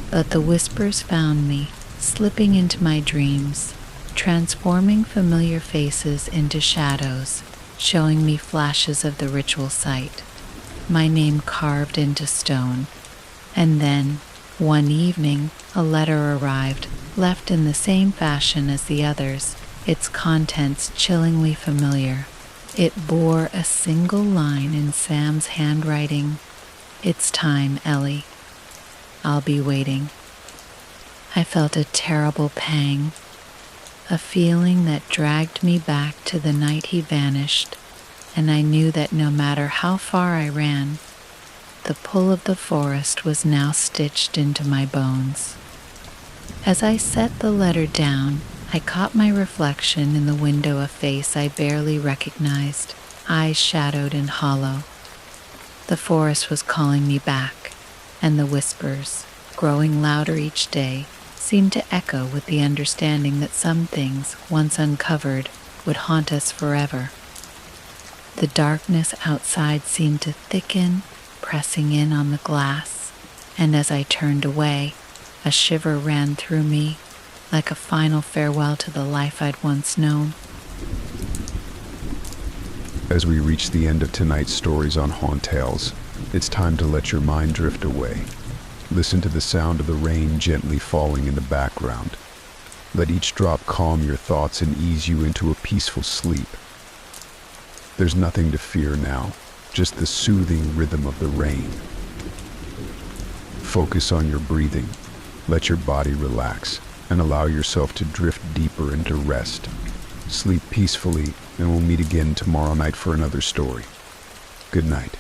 But the whispers found me, slipping into my dreams, transforming familiar faces into shadows, showing me flashes of the ritual site, my name carved into stone. And then, one evening, a letter arrived, left in the same fashion as the others, its contents chillingly familiar. It bore a single line in Sam's handwriting. "It's time, Ellie. I'll be waiting." I felt a terrible pang, a feeling that dragged me back to the night he vanished, and I knew that no matter how far I ran, the pull of the forest was now stitched into my bones. As I set the letter down, I caught my reflection in the window, a face I barely recognized, eyes shadowed and hollow. The forest was calling me back, and the whispers, growing louder each day, seemed to echo with the understanding that some things, once uncovered, would haunt us forever. The darkness outside seemed to thicken, pressing in on the glass, and as I turned away, a shiver ran through me, like a final farewell to the life I'd once known. As we reach the end of tonight's stories on Hauntales, it's time to let your mind drift away. Listen to the sound of the rain gently falling in the background. Let each drop calm your thoughts and ease you into a peaceful sleep. There's nothing to fear now, just the soothing rhythm of the rain. Focus on your breathing, let your body relax, and allow yourself to drift deeper into rest. Sleep peacefully, and we'll meet again tomorrow night for another story. Good night.